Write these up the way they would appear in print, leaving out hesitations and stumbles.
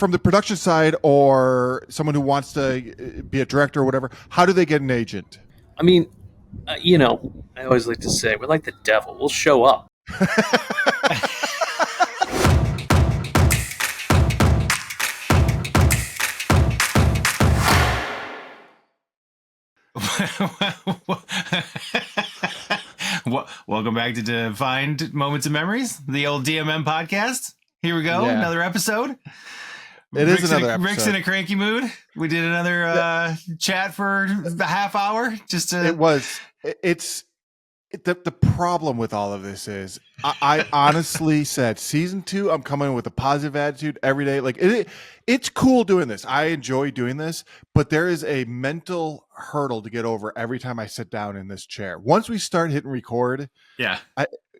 from the production side or someone who wants to be a director or whatever, how do they get an agent? I mean, I always like to say we're like the devil. We'll show up. Welcome back to Defined Moments and Memories, the old DMM podcast. Here we go, another episode. Is another episode. Rick's in a cranky mood. We did another chat for a half hour. It's the problem with all of this is I honestly said season 2, I'm coming with a positive attitude every day. Like it's cool doing this. I enjoy doing this, but there is a mental hurdle to get over every time I sit down in this chair. Once we start hitting record,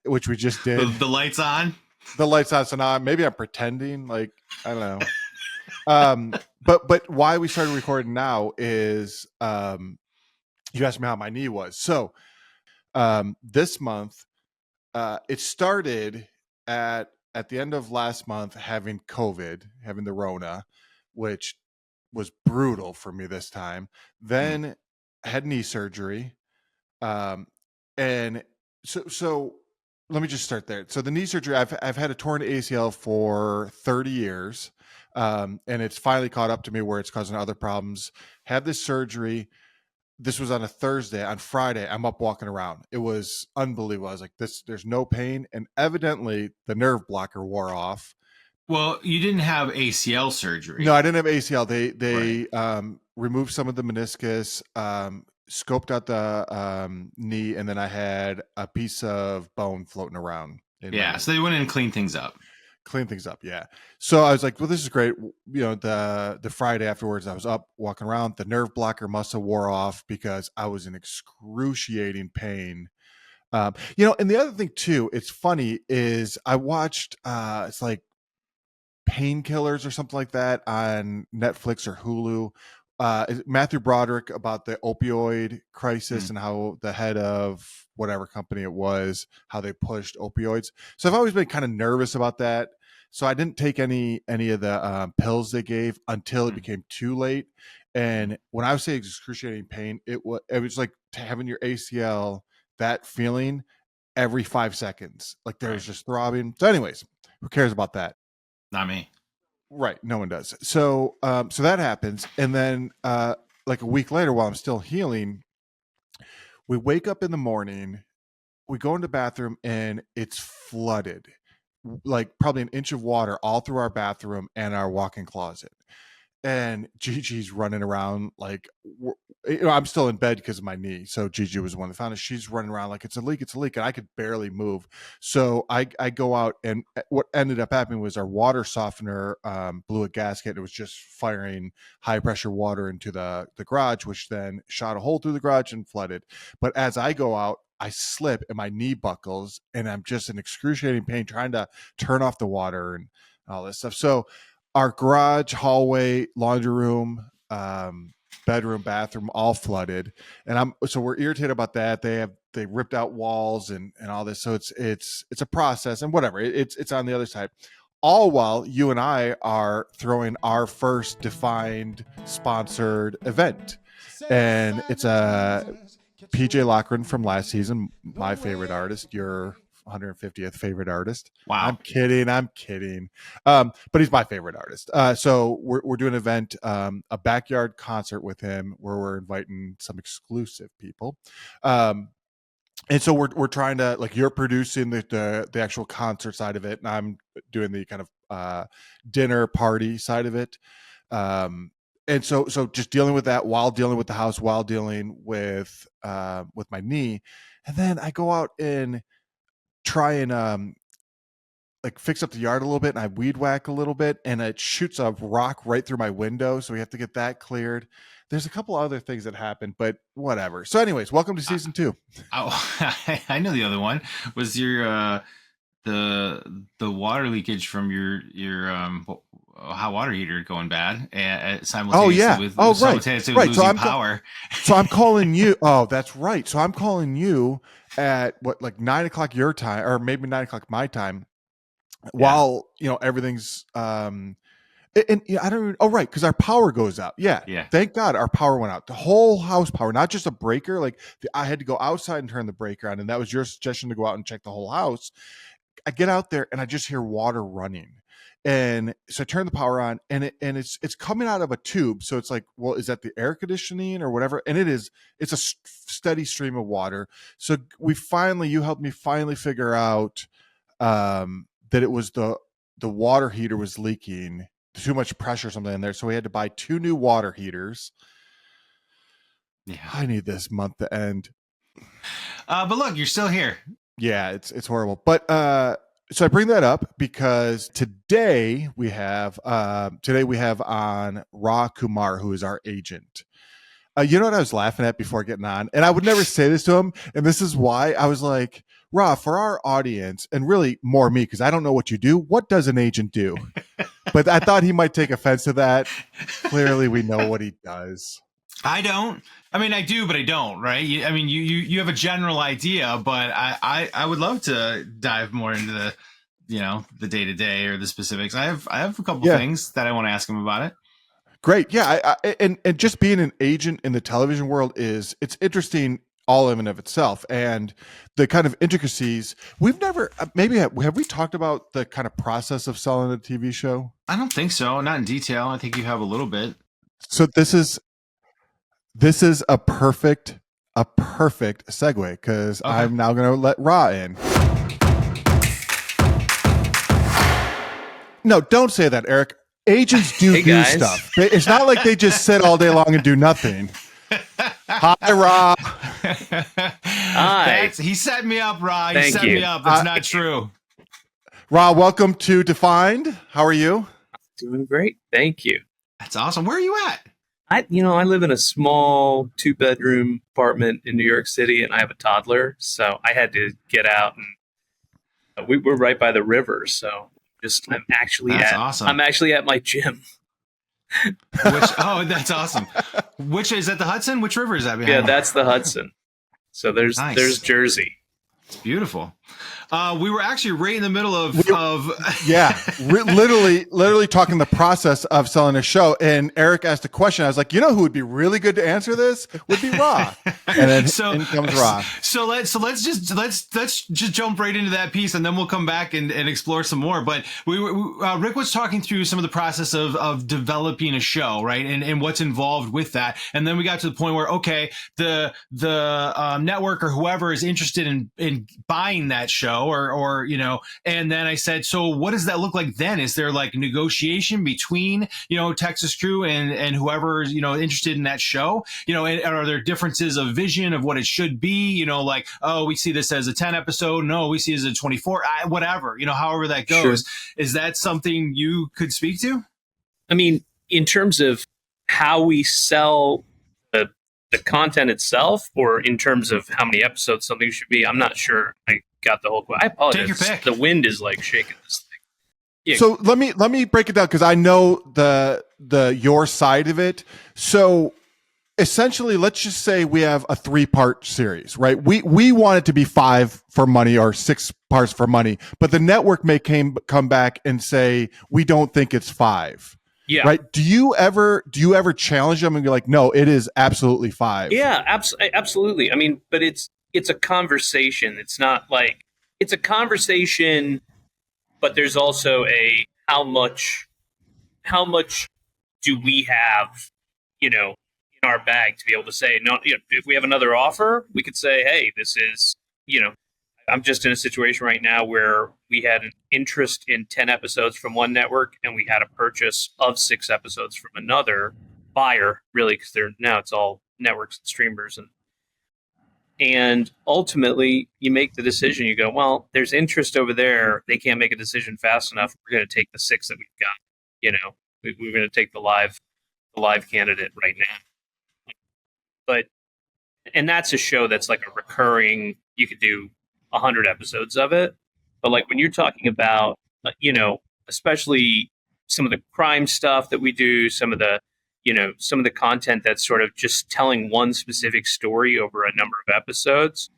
which we just did, the lights on. The lights on. So now maybe I'm pretending. Like I don't know. But why we started recording now is you asked me how my knee was. So this month, it started at the end of last month having COVID, having the Rona, which was brutal for me this time. Then I had knee surgery. And so let me just start there. So the knee surgery, I've had a torn ACL for 30 years. And it's finally caught up to me where it's causing other problems. Had this surgery. This was on a Thursday. On Friday, I'm up walking around. It was unbelievable. I was like, there's no pain. And evidently the nerve blocker wore off. Well, you didn't have ACL surgery. No, I didn't have ACL. They removed some of the meniscus, scoped out the knee, and then I had a piece of bone floating around. So they went in and cleaned things up. Yeah. So I was like, well, this is great. You know, the Friday afterwards, I was up walking around. The nerve blocker must have wore off because I was in excruciating pain. And the other thing too, it's funny, is I watched it's like Painkillers or something like that on Netflix or Hulu. Matthew Broderick, about the opioid crisis and how the head of whatever company it was, how they pushed opioids. So I've always been kind of nervous about that. So I didn't take any of the pills they gave until it became too late. And when I was saying excruciating pain, it was like having your ACL, that feeling every 5 seconds. Like there was just throbbing. So anyways, who cares about that? Not me. Right. No one does. So so that happens. And then like a week later, while I'm still healing, we wake up in the morning, we go into the bathroom, and it's flooded, like probably an inch of water all through our bathroom and our walk-in closet. And Gigi's running around like, I'm still in bed because of my knee. So Gigi was the one that found it. She's running around like it's a leak. And I could barely move. So I go out, and what ended up happening was our water softener blew a gasket. It was just firing high pressure water into the garage, which then shot a hole through the garage and flooded. But as I go out, I slip and my knee buckles, and I'm just in excruciating pain trying to turn off the water and all this stuff. So our garage, hallway, laundry room, bedroom, bathroom, all flooded. And we're irritated about that. They ripped out walls and all this. So it's a process, and whatever. It's on the other side. All while you and I are throwing our first Defined sponsored event. And it's a PJ Lochran from last season, my favorite artist, your 150th favorite artist. Wow. I'm kidding. But he's my favorite artist. So we're doing an event, a backyard concert with him, where we're inviting some exclusive people. And so we're trying to, like, you're producing the actual concert side of it, and I'm doing the kind of dinner party side of it. And so just dealing with that while dealing with the house, while dealing with my knee. And then I go out and try and like fix up the yard a little bit, and I weed whack a little bit, and it shoots a rock right through my window. So we have to get that cleared. There's a couple other things that happened, but whatever. So anyways, welcome to season 2. Oh, I know the other one was your the water leakage from your hot water heater going bad simultaneously with losing power. So I'm calling you. Oh, that's right. So I'm calling you at like 9 o'clock your time, or maybe 9 o'clock my time, while everything's And I don't even, oh, right. Because our power goes out. Yeah. Yeah. Thank God our power went out. The whole house power, not just a breaker. Like I had to go outside and turn the breaker on. And that was your suggestion to go out and check the whole house. I get out there and I just hear water running. And so I turn the power on and it's coming out of a tube. So it's like, well, is that the air conditioning or whatever? And it's a steady stream of water. So you helped me finally figure out that it was the water heater was leaking, too much pressure or something in there. So we had to buy 2 new water heaters. Yeah. I need this month to end. But look, you're still here. Yeah, it's horrible. But so I bring that up because today we have on RA Kumar, who is our agent. You know what I was laughing at before getting on? And I would never say this to him. And this is why I was like, Ra, for our audience, and really more me, because I don't know what you do. What does an agent do? But I thought he might take offense to that. Clearly, we know what he does. I don't. I mean, I do, but I don't, right? You have a general idea, but I would love to dive more into the, the day-to-day or the specifics. I have a couple things that I want to ask him about it. Great. Yeah. And just being an agent in the television world it's interesting all in and of itself. And the kind of intricacies we've never, have we talked about the kind of process of selling a TV show? I don't think so. Not in detail. I think you have a little bit. So this is a perfect segue because okay. I'm now going to let Ra in. No, don't say that, Eric. Agents do stuff. It's not like they just sit all day long and do nothing. Hi, Ra. Hi. He set me up, Ra. He set me up. It's not true. Ra, welcome to Defined. How are you? Doing great. Thank you. That's awesome. Where are you at? I live in a small 2-bedroom apartment in New York City, and I have a toddler, so I had to get out, and we're right by the river, so I'm actually at my gym. That's awesome. Which is that the Hudson? Which river is that behind? Yeah, that's the Hudson. So there's Jersey. It's beautiful. We were actually right in the middle of literally talking the process of selling a show. And Eric asked a question. I was like, who would be really good to answer this would be Ra. And then in comes Ra. So let's just jump right into that piece, and then we'll come back and explore some more. But Rick was talking through some of the process of developing a show, right, and what's involved with that. And then we got to the point where the network or whoever is interested in buying that show. Or and then I said, so what does that look like then? Is there like negotiation between, Texas Crew and whoever is, interested in that show? And are there differences of vision of what it should be? Like, oh, we see this as a 10 episode. No, we see it as a 24, whatever, however that goes. Sure. Is that something you could speak to? I mean, in terms of how we sell the content itself, or in terms of how many episodes something should be, I'm not sure I got the whole question. I apologize. Take your pick. The wind is like shaking this thing. Yeah. So let me break it down because I know the your side of it. So essentially, let's just say we have a 3-part series, right? We want it to be 5 for money or 6 parts for money, but the network may come back and say we don't think it's 5. Yeah. Right. Do you ever challenge them and be like, no, it is absolutely 5? Yeah, absolutely. I mean, but it's a conversation. It's not like it's a conversation, but there's also a how much do we have, in our bag to be able to say, no, if we have another offer, we could say, hey, this is, I'm just in a situation right now where we had an interest in 10 episodes from one network and we had a purchase of 6 episodes from another buyer, really, because now it's all networks and streamers. And ultimately you make the decision. You go, well, there's interest over there. They can't make a decision fast enough. We're going to take the 6 that we've got, we're going to take the live candidate right now. And that's a show that's like a recurring, you could do 100 episodes of it. But like when you're talking about, especially some of the crime stuff that we do, some of the content that's sort of just telling one specific story over a number of episodes,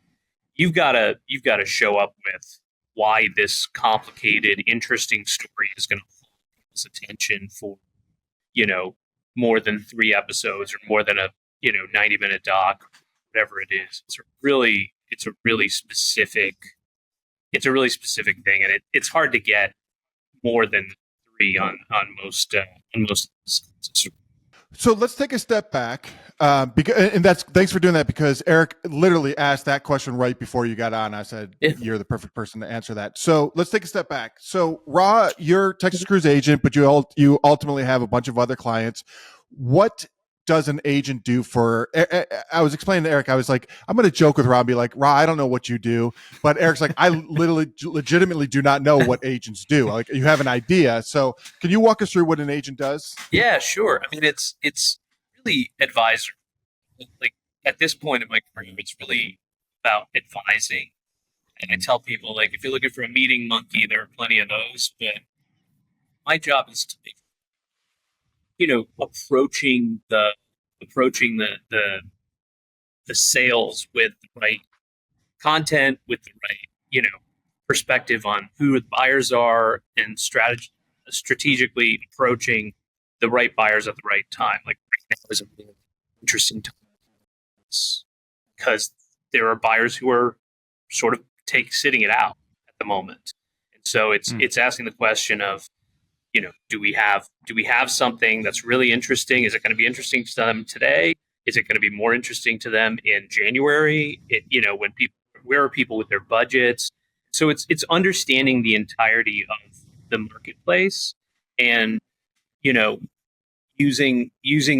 you've got to show up with why this complicated, interesting story is going to people's attention for, more than 3 episodes or more than a, 90-minute doc, whatever it is. It's a really specific thing, and it's hard to get more than 3 on most. So let's take a step back, because thanks for doing that, because Eric literally asked that question right before you got on. I said, You're the perfect person to answer that. So let's take a step back. So Ra, you're Texas Cruise agent, but you ultimately have a bunch of other clients. What does an agent do for? I was explaining to Eric, I was like, I'm going to joke with Ra and be like, Ra, I don't know what you do, but Eric's like, I legitimately do not know what agents do. Like, you have an idea. So can you walk us through what an agent does? Yeah, sure. I mean, it's really advisory. Like, at this point in my career, it's really about advising. And I tell people, like, if you're looking for a meeting monkey, there are plenty of those, but my job is to make, approaching the sales with the right content, with the right, perspective on who the buyers are, and strategically approaching the right buyers at the right time. Like, right now is a really interesting time because there are buyers who are sort of sitting it out at the moment. And so it's asking the question of, do we have something that's really interesting? Is it going to be interesting to them today? Is it going to be more interesting to them in January? Where are people with their budgets? So it's understanding the entirety of the marketplace, and, using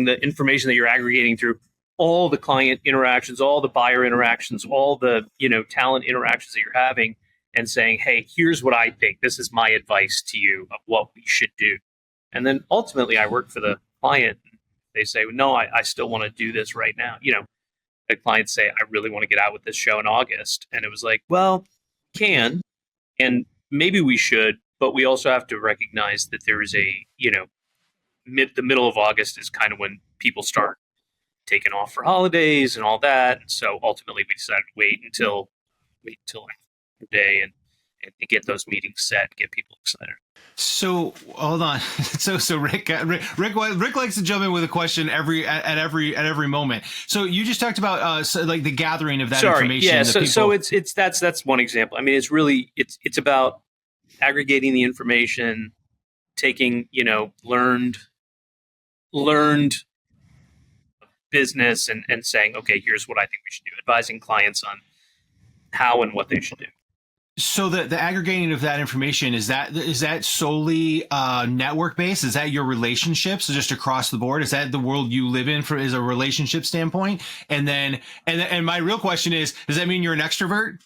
the information that you're aggregating through all the client interactions, all the buyer interactions, all the, talent interactions that you're having, and saying, hey, here's what I think. This is my advice to you of what we should do. And then ultimately I work for the client. They say, no, I still want to do this right now. The clients say, I really want to get out with this show in August. And it was like, well, we can, and maybe we should, but we also have to recognize that there is a, the middle of August is kind of when people start taking off for holidays and all that. And so ultimately we decided to wait until after the day and get those meetings set, get people excited. So hold on. So Rick likes to jump in with a question at every moment. So you just talked about like the gathering of that information. Yeah. So that's one example. I mean, it's really it's about aggregating the information, taking learned business and saying, okay, here's what I think we should do. Advising clients on how and what they should do. So the aggregating of that information, is that solely network based? Is that your relationships, just across the board? Is that the world you live in is a relationship standpoint? And my real question is, does that mean you're an extrovert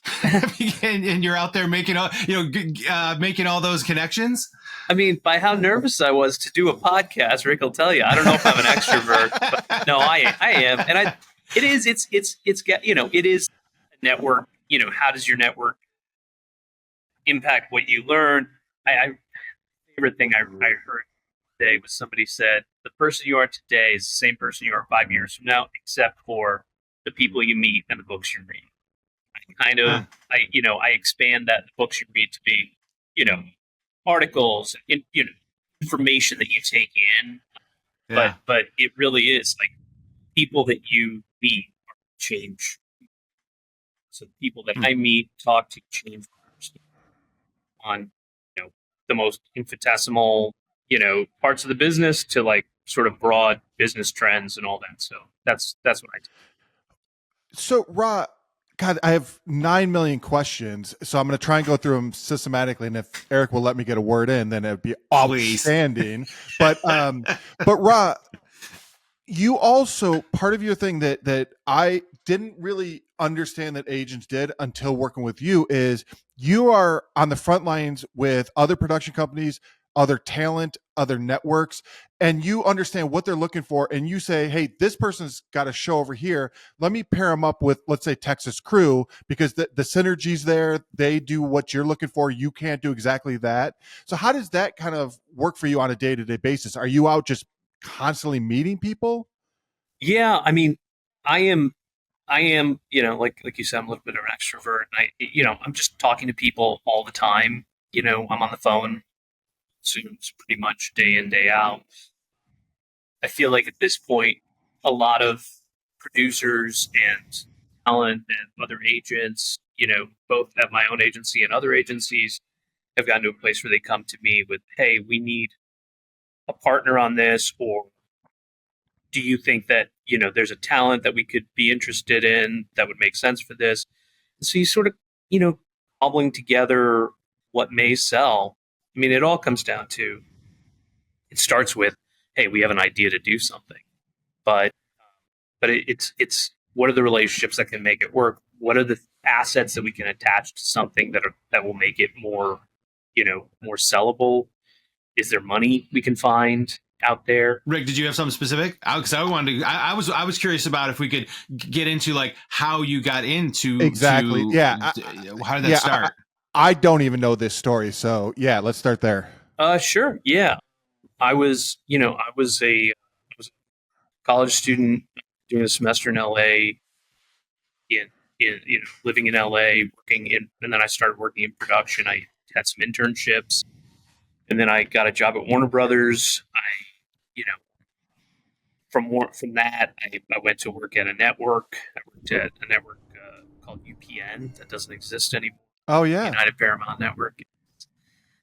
and you're out there making all those connections? I mean, by how nervous I was to do a podcast, Rick will tell you. I don't know if I'm an extrovert, but no, I am, and it is a network. How does your network impact what you learn? Favorite thing I heard today was somebody said, the person you are today is the same person you are 5 years from now, except for the people you meet and the books you read. I expand that, the books you read, to be, articles, information that you take in. Yeah. But it really is like people that you meet change. So the people that I meet, talk to, change on, the most infinitesimal, parts of the business to like sort of broad business trends and all that. So that's what I do. So Ra, God, I have 9 million questions, so I'm going to try and go through them systematically. And if Eric will let me get a word in, then it'd be outstanding. but Ra, you also, part of your thing that I didn't really understand that agents did until working with you is you are on the front lines with other production companies, other talent, other networks, and you understand what they're looking for. And you say, hey, this person's got a show over here. Let me pair them up with, let's say, Texas Crew, because the synergy's there. They do what you're looking for. You can't do exactly that. So how does that kind of work for you on a day-to-day basis? Are you out just constantly meeting people? Yeah. I mean, I am, like you said, I'm a little bit of an extrovert. And I'm just talking to people all the time. I'm on the phone consumes pretty much day in, day out. I feel like at this point, a lot of producers and talent and other agents, both at my own agency and other agencies, have gotten to a place where they come to me with, hey, we need a partner on this, or do you think that, there's a talent that we could be interested in that would make sense for this? So you sort of, cobbling together what may sell. I mean, it all comes down to, it starts with, hey, we have an idea to do something, but it's what are the relationships that can make it work? What are the assets that we can attach to something that will make it more, more sellable? Is there money we can find out there? Rick, did you have something specific? Because I wanted to. I was curious about if we could get into like how you got into exactly. How did that start? I don't even know this story, so yeah, let's start there. Sure. Yeah, I was a college student doing a semester in LA, living in LA, and then I started working in production. I had some internships, and then I got a job at Warner Brothers. From that, I went to work at a network. I worked at a network called UPN that doesn't exist anymore. Oh yeah, United Paramount Network.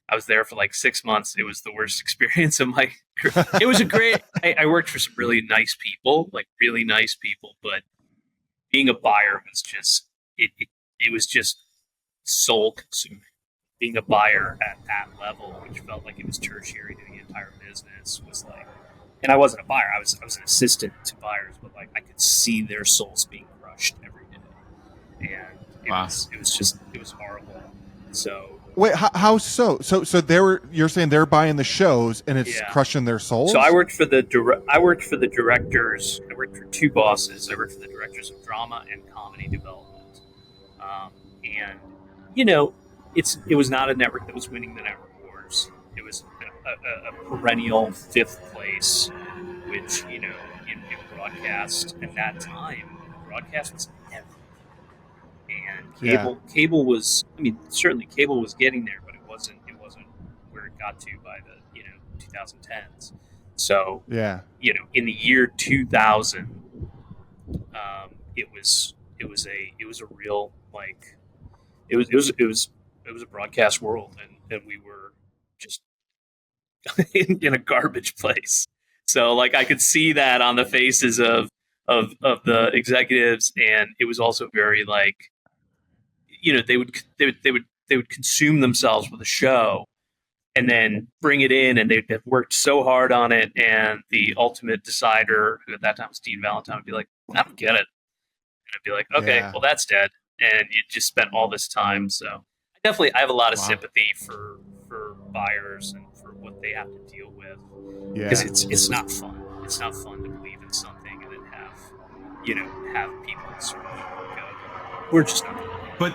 I was there for like 6 months. It was the worst experience of my career. It was a great. I worked for some really nice people, but being a buyer was just it was just soul consuming. Being a buyer at that level, which felt like it was tertiary to the entire business, was like. And I wasn't a buyer. I was an assistant to buyers, but like I could see their souls being crushed every day, and it was horrible. So wait, how so? So you're saying they're buying the shows and it's crushing their souls? So I worked for the directors. I worked for two bosses. I worked for the directors of drama and comedy development, and it was not a network that was winning the network wars. It was a perennial fifth place, which in broadcast at that time, broadcast was everything, and cable was. I mean, certainly cable was getting there, but it wasn't where it got to by the 2010s. So in the year 2000, it was a real like it was a broadcast world, and we were just in a garbage place. So like I could see that on the faces of the executives, and it was also very like they would consume themselves with a show and then bring it in, and they'd have worked so hard on it, and the ultimate decider, who at that time was Dean Valentine, would be like, I don't get it. And I'd be like, okay, well that's dead. And you just spent all this time. So I have a lot of sympathy for buyers and for what they have to deal with, because it's not fun. It's not fun to believe in something and then have people sort of go, we're just not. But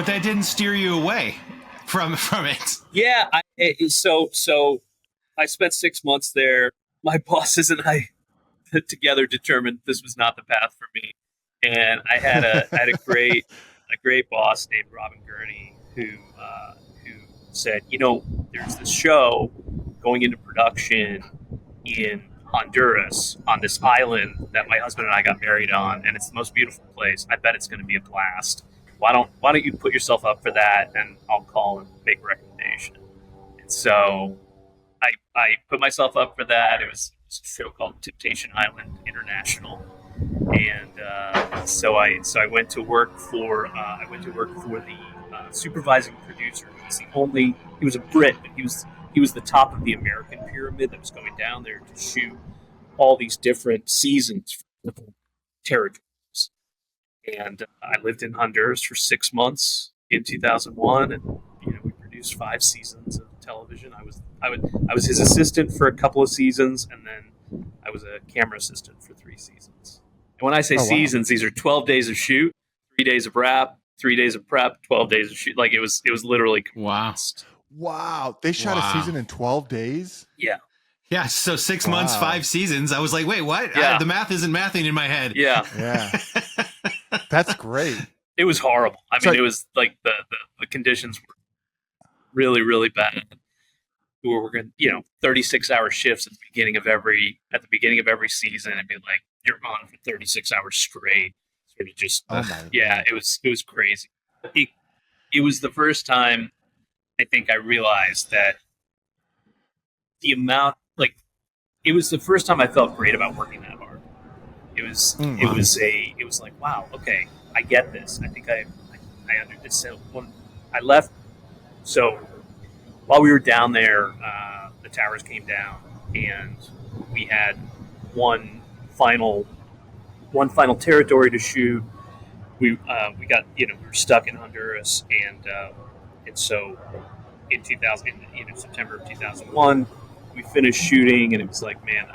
that didn't steer you away from it. Yeah. So I spent 6 months there. My bosses and I together determined this was not the path for me, and I had a great boss named Robin Gurney who said, there's this show going into production in Honduras on this island that my husband and I got married on, and it's the most beautiful place. I bet it's going to be a blast. Why don't you put yourself up for that, and I'll call and make a recommendation. And so I put myself up for that. It was a show called Temptation Island International, and so I went to work for the supervising producer. He was a Brit, but he was the top of the American pyramid that was going down there to shoot all these different seasons for different territories. And I lived in Honduras for 6 months in 2001, and we produced 5 seasons of television. I was his assistant for a couple of seasons, and then I was a camera assistant for 3 seasons. And when I say seasons, these are 12 days of shoot, 3 days of wrap, 3 days of prep, 12 days of shoot. Like it was literally compressed. Wow. They shot a season in 12 days? Yeah. Yeah, so 6 months, 5 seasons. I was like, wait, what? Yeah. The math isn't mathing in my head. Yeah. Yeah. That's great. It was horrible. I mean, it was like the conditions were really, really bad. who were working, 36-hour shifts at the beginning of every season, and be like, you're on for 36 hours straight. Sort of just, it was crazy. It was the first time I think I realized that the amount, like, it was the first time I felt great about working that hard. It was like, wow, okay, I get this. I think I understand. When I left, so while we were down there, the towers came down, and we had one final territory to shoot. We got, we were stuck in Honduras, and so in September of 2001, we finished shooting, and it was like, man,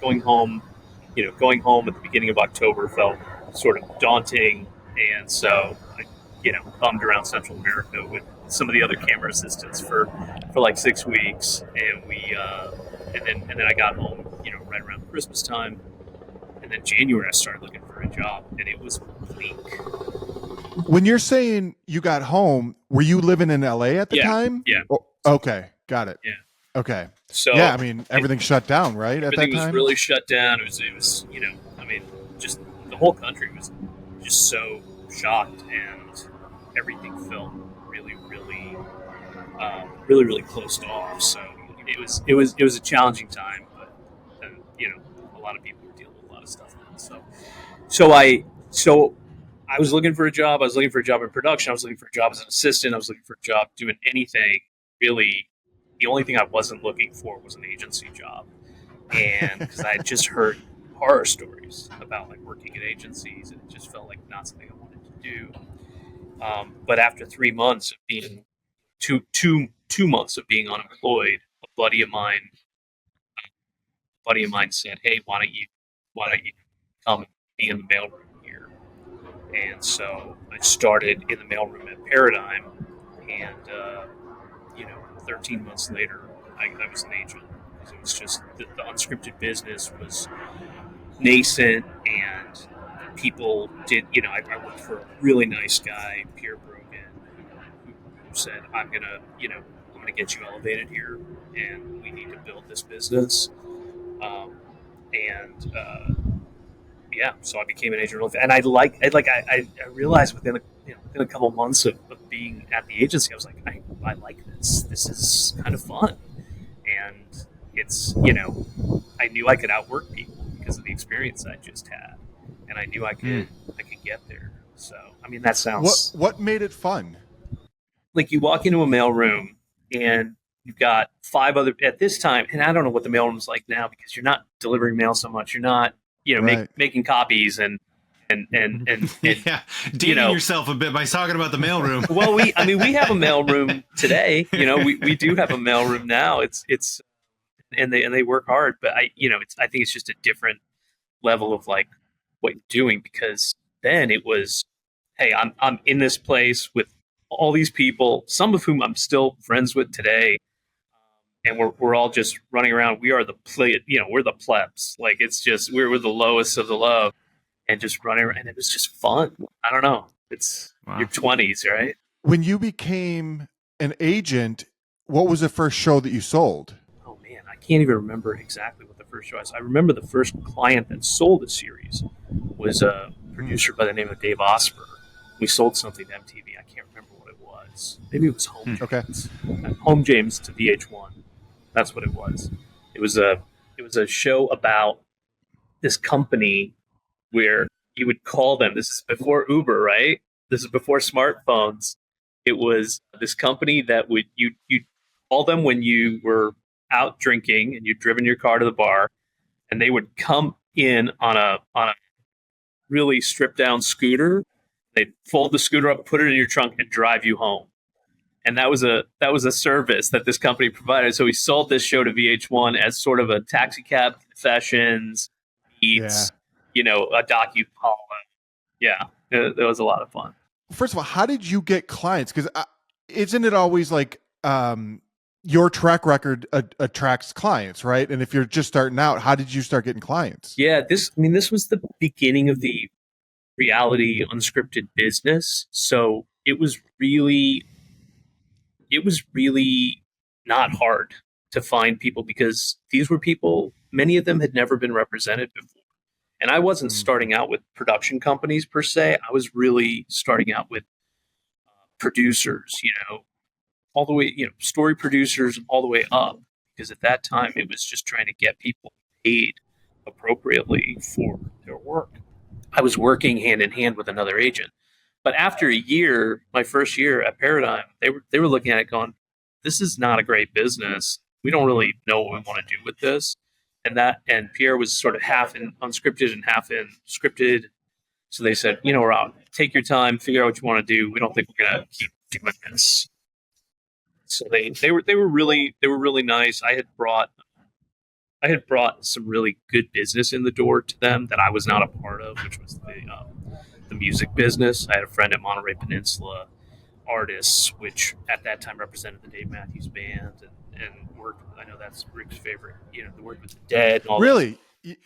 going home at the beginning of October felt sort of daunting, and so I bummed around Central America with some of the other camera assistants for like 6 weeks, and and then I got home, right around Christmas time, and then January I started looking for a job, and it was bleak. When you're saying you got home, were you living in LA at the time? Yeah. Oh, okay, got it. Yeah. Okay. So yeah, I mean, everything shut down, right? At that time, everything was really shut down. It was, I mean, just the whole country was just so shocked, and everything felt really, really closed off. So it was a challenging time, but a lot of people were dealing with a lot of stuff then. So I was looking for a job. I was looking for a job in production. I was looking for a job as an assistant. I was looking for a job doing anything really. The only thing I wasn't looking for was an agency job, and because I had just heard horror stories about like working at agencies, and it just felt like not something I wanted to do. But after 3 months of being two months of being unemployed, a buddy of mine said, "Hey, why don't you come and be in the mailroom here?" And so I started in the mailroom at Paradigm, and 13 months later, I was an agent. It was just the unscripted business was nascent, and people did. I worked for a really nice guy, Pierre Brogan, who said, "I'm gonna get you elevated here, and we need to build this business." So I became an agent, and I realized within a couple months of being at the agency, I was like, I like this. This is kind of fun, and it's I knew I could outwork people because of the experience I just had, and I knew I could get there. So I mean, that sounds. What made it fun? Like, you walk into a mailroom and you've got 5 other at this time, and I don't know what the mailroom's like now because you're not delivering mail so much. You're not making copies and yeah, dating yourself a bit by talking about the mailroom. Well, we have a mailroom today. We do have a mailroom now. It's and they work hard, but I think it's just a different level of like what you're doing, because then it was, hey, I'm in this place with all these people, some of whom I'm still friends with today, and we're all just running around. We are we're the plebs. Like, it's just we're the lowest of the low. And just running around, and it was just fun. I don't know. It's your 20s, right? When you became an agent, what was the first show that you sold? Oh man, I can't even remember exactly what the first show was. I remember the first client that sold a series was a producer by the name of Dave Osper. We sold something to MTV. I can't remember what it was. Maybe it was Home James. Home James to VH1. That's what it was. It was a show about this company where you would call them. This is before Uber, right? This is before smartphones. It was this company that would you call them when you were out drinking and you'd driven your car to the bar, and they would come in on a really stripped down scooter. They'd fold the scooter up, put it in your trunk, and drive you home. And that was a service that this company provided. So we sold this show to VH1 as sort of a taxi cab confessions meets. A docu-column. Yeah, it was a lot of fun. First of all, how did you get clients? Because isn't it always like your track record attracts clients, right? And if you're just starting out, how did you start getting clients? Yeah, this was the beginning of the reality unscripted business. So it was really not hard to find people, because these were people, many of them had never been represented before. And I wasn't starting out with production companies per se. I was really starting out with producers, all the way, story producers all the way up. Because at that time, it was just trying to get people paid appropriately for their work. I was working hand in hand with another agent. But after a year, my first year at Paradigm, they were looking at it going, this is not a great business. We don't really know what we want to do with this. And Pierre was sort of half in unscripted and half in scripted. So they said, Rob, take your time, figure out what you want to do. We don't think we're gonna keep doing this. So they were really nice. I had brought some really good business in the door to them that I was not a part of, which was the music business. I had a friend at Monterey Peninsula Artists, which at that time represented the Dave Matthews Band, and worked. I know that's Rick's favorite. The work with the Dead. And all really. You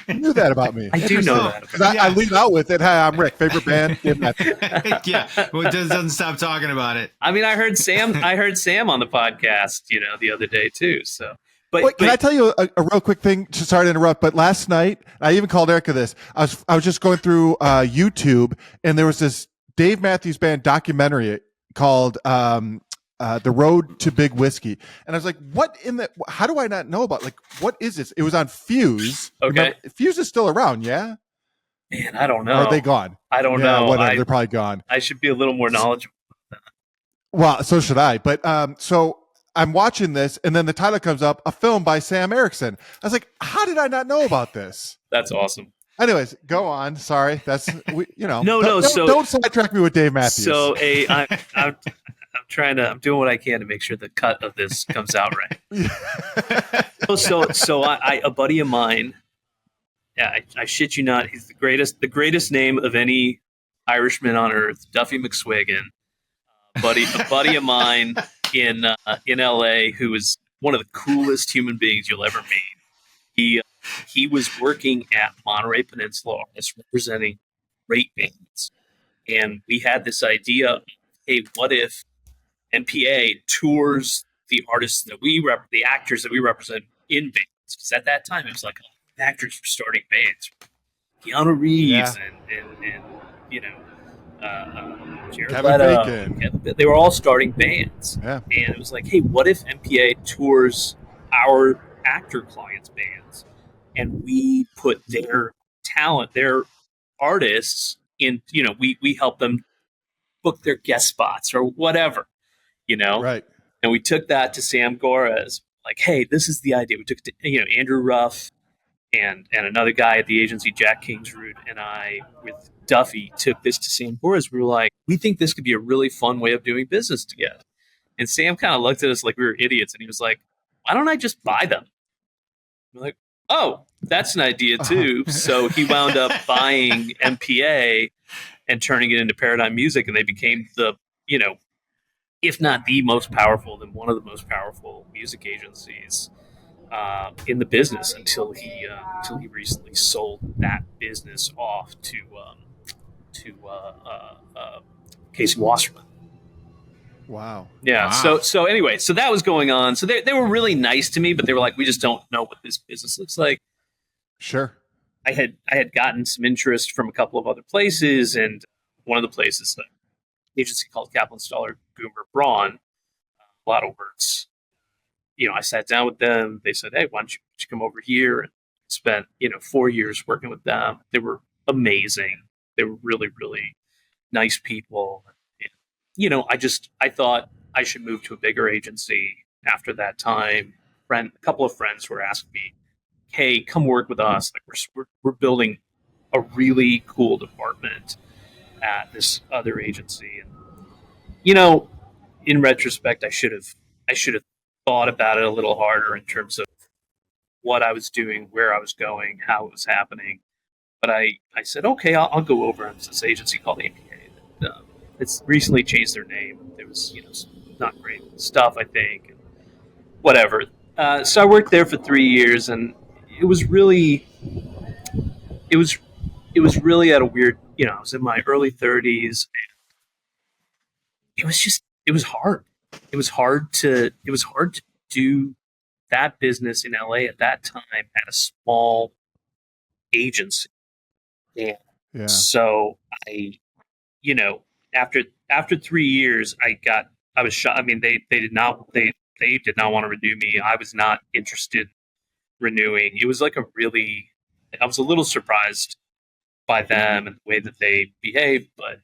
knew that about me. I do know that. About I leave out with it. Hi, I'm Rick. Favorite band? Yeah, well, it doesn't stop talking about it. I mean, I heard Sam on the podcast, the other day too. So, but can I tell you a real quick thing? Sorry to interrupt, but last night I even called Erica this. I was just going through YouTube, and there was this Dave Matthews Band documentary called The Road to Big Whiskey. And I was like, how do I not know about, what is this? It was on Fuse. Okay. Remember, Fuse is still around, yeah? Man, I don't know. Or are they gone? I don't know. Whatever, they're probably gone. I should be a little more knowledgeable. Well, so should I. But so I'm watching this, and then the title comes up, a film by Sam Erickson. I was like, how did I not know about this? That's awesome. Anyways, go on. Sorry. That's, No. Don't sidetrack me with Dave Matthews. So I'm doing what I can to make sure the cut of this comes out right. So a buddy of mine, I shit you not, he's the greatest name of any Irishman on earth, Duffy McSwigan, a buddy of mine in LA, who is one of the coolest human beings you'll ever meet. He was working at Monterey Peninsula Artists, representing great bands, and we had this idea of, hey, what if MPA tours the artists that the actors that we represent in bands? Because at that time, it was like actors were starting bands. Keanu Reeves and Jared Kevin Leto, Bacon. They were all starting bands. Yeah. And it was like, hey, what if MPA tours our actor clients' bands, and we put their talent, their artists in, we help them book their guest spots or whatever. Right. And we took that to Sam Gores, like, hey, this is the idea. We took it to, Andrew Ruff and another guy at the agency, Jack Kingsroot, and I, with Duffy, took this to Sam Gores. We were like, we think this could be a really fun way of doing business together. And Sam kind of looked at us like we were idiots, and he was like, why don't I just buy them? We're like, oh, that's an idea too. So he wound up buying MPA and turning it into Paradigm Music, and they became the, if not the most powerful, then one of the most powerful music agencies in the business until he recently sold that business off to Casey Wasserman. Wow. Yeah. Wow. So anyway, so that was going on. So they were really nice to me, but they were like, we just don't know what this business looks like. Sure. I had gotten some interest from a couple of other places, and one of the places, an agency called Kaplan Stoller Goomer Braun, a lot of words. I sat down with them. They said, hey, why don't you come over here? And spent 4 years working with them. They were amazing. They were really, really nice people. I thought I should move to a bigger agency after that time. A couple of friends were asking me, hey, come work with us. Like we're building a really cool department at this other agency. And, in retrospect, I should have thought about it a little harder in terms of what I was doing, where I was going, how it was happening. But I said, okay, I'll go over to this agency called APA. It's recently changed their name. There was, some not great stuff, I think, and whatever. So I worked there for 3 years, and it was really at a weird, I was in my early 30s. And it was hard. It was hard to do that business in LA at that time at a small agency. And so I, after 3 years, I was shocked. I mean, they did not want to renew me. I was not interested in renewing. It was like I was a little surprised by them and the way that they behaved, but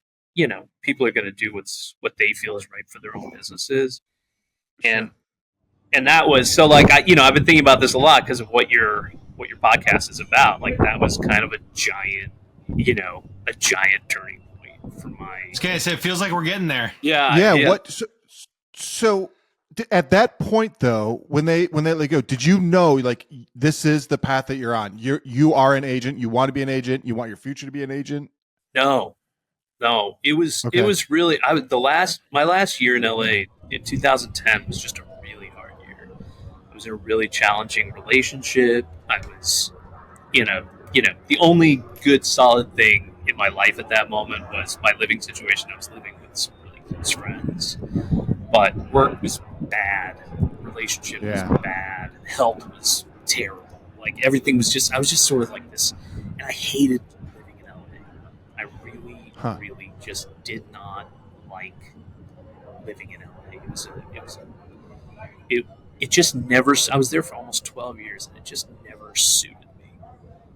people are going to do what they feel is right for their own businesses. And that was so like I've been thinking about this a lot because of what your podcast is about. Like that was kind of a giant turning point for my. Okay, so it feels like we're getting there. Yeah. What? So at that point, though, when they let go, did you know like this is the path that you're on? You are an agent. You want to be an agent. You want your future to be an agent. No. It was really my last year in LA in 2010 was just a really hard year. I was in a really challenging relationship. I was, the only good solid thing in my life at that moment was my living situation. I was living with some really close friends, but work was bad, relationship was bad, health was terrible. Like everything was I was just sort of like this, and I hated living in LA. I really just did not like living in LA. It just never. I was there for almost 12 years, and it just never suited me.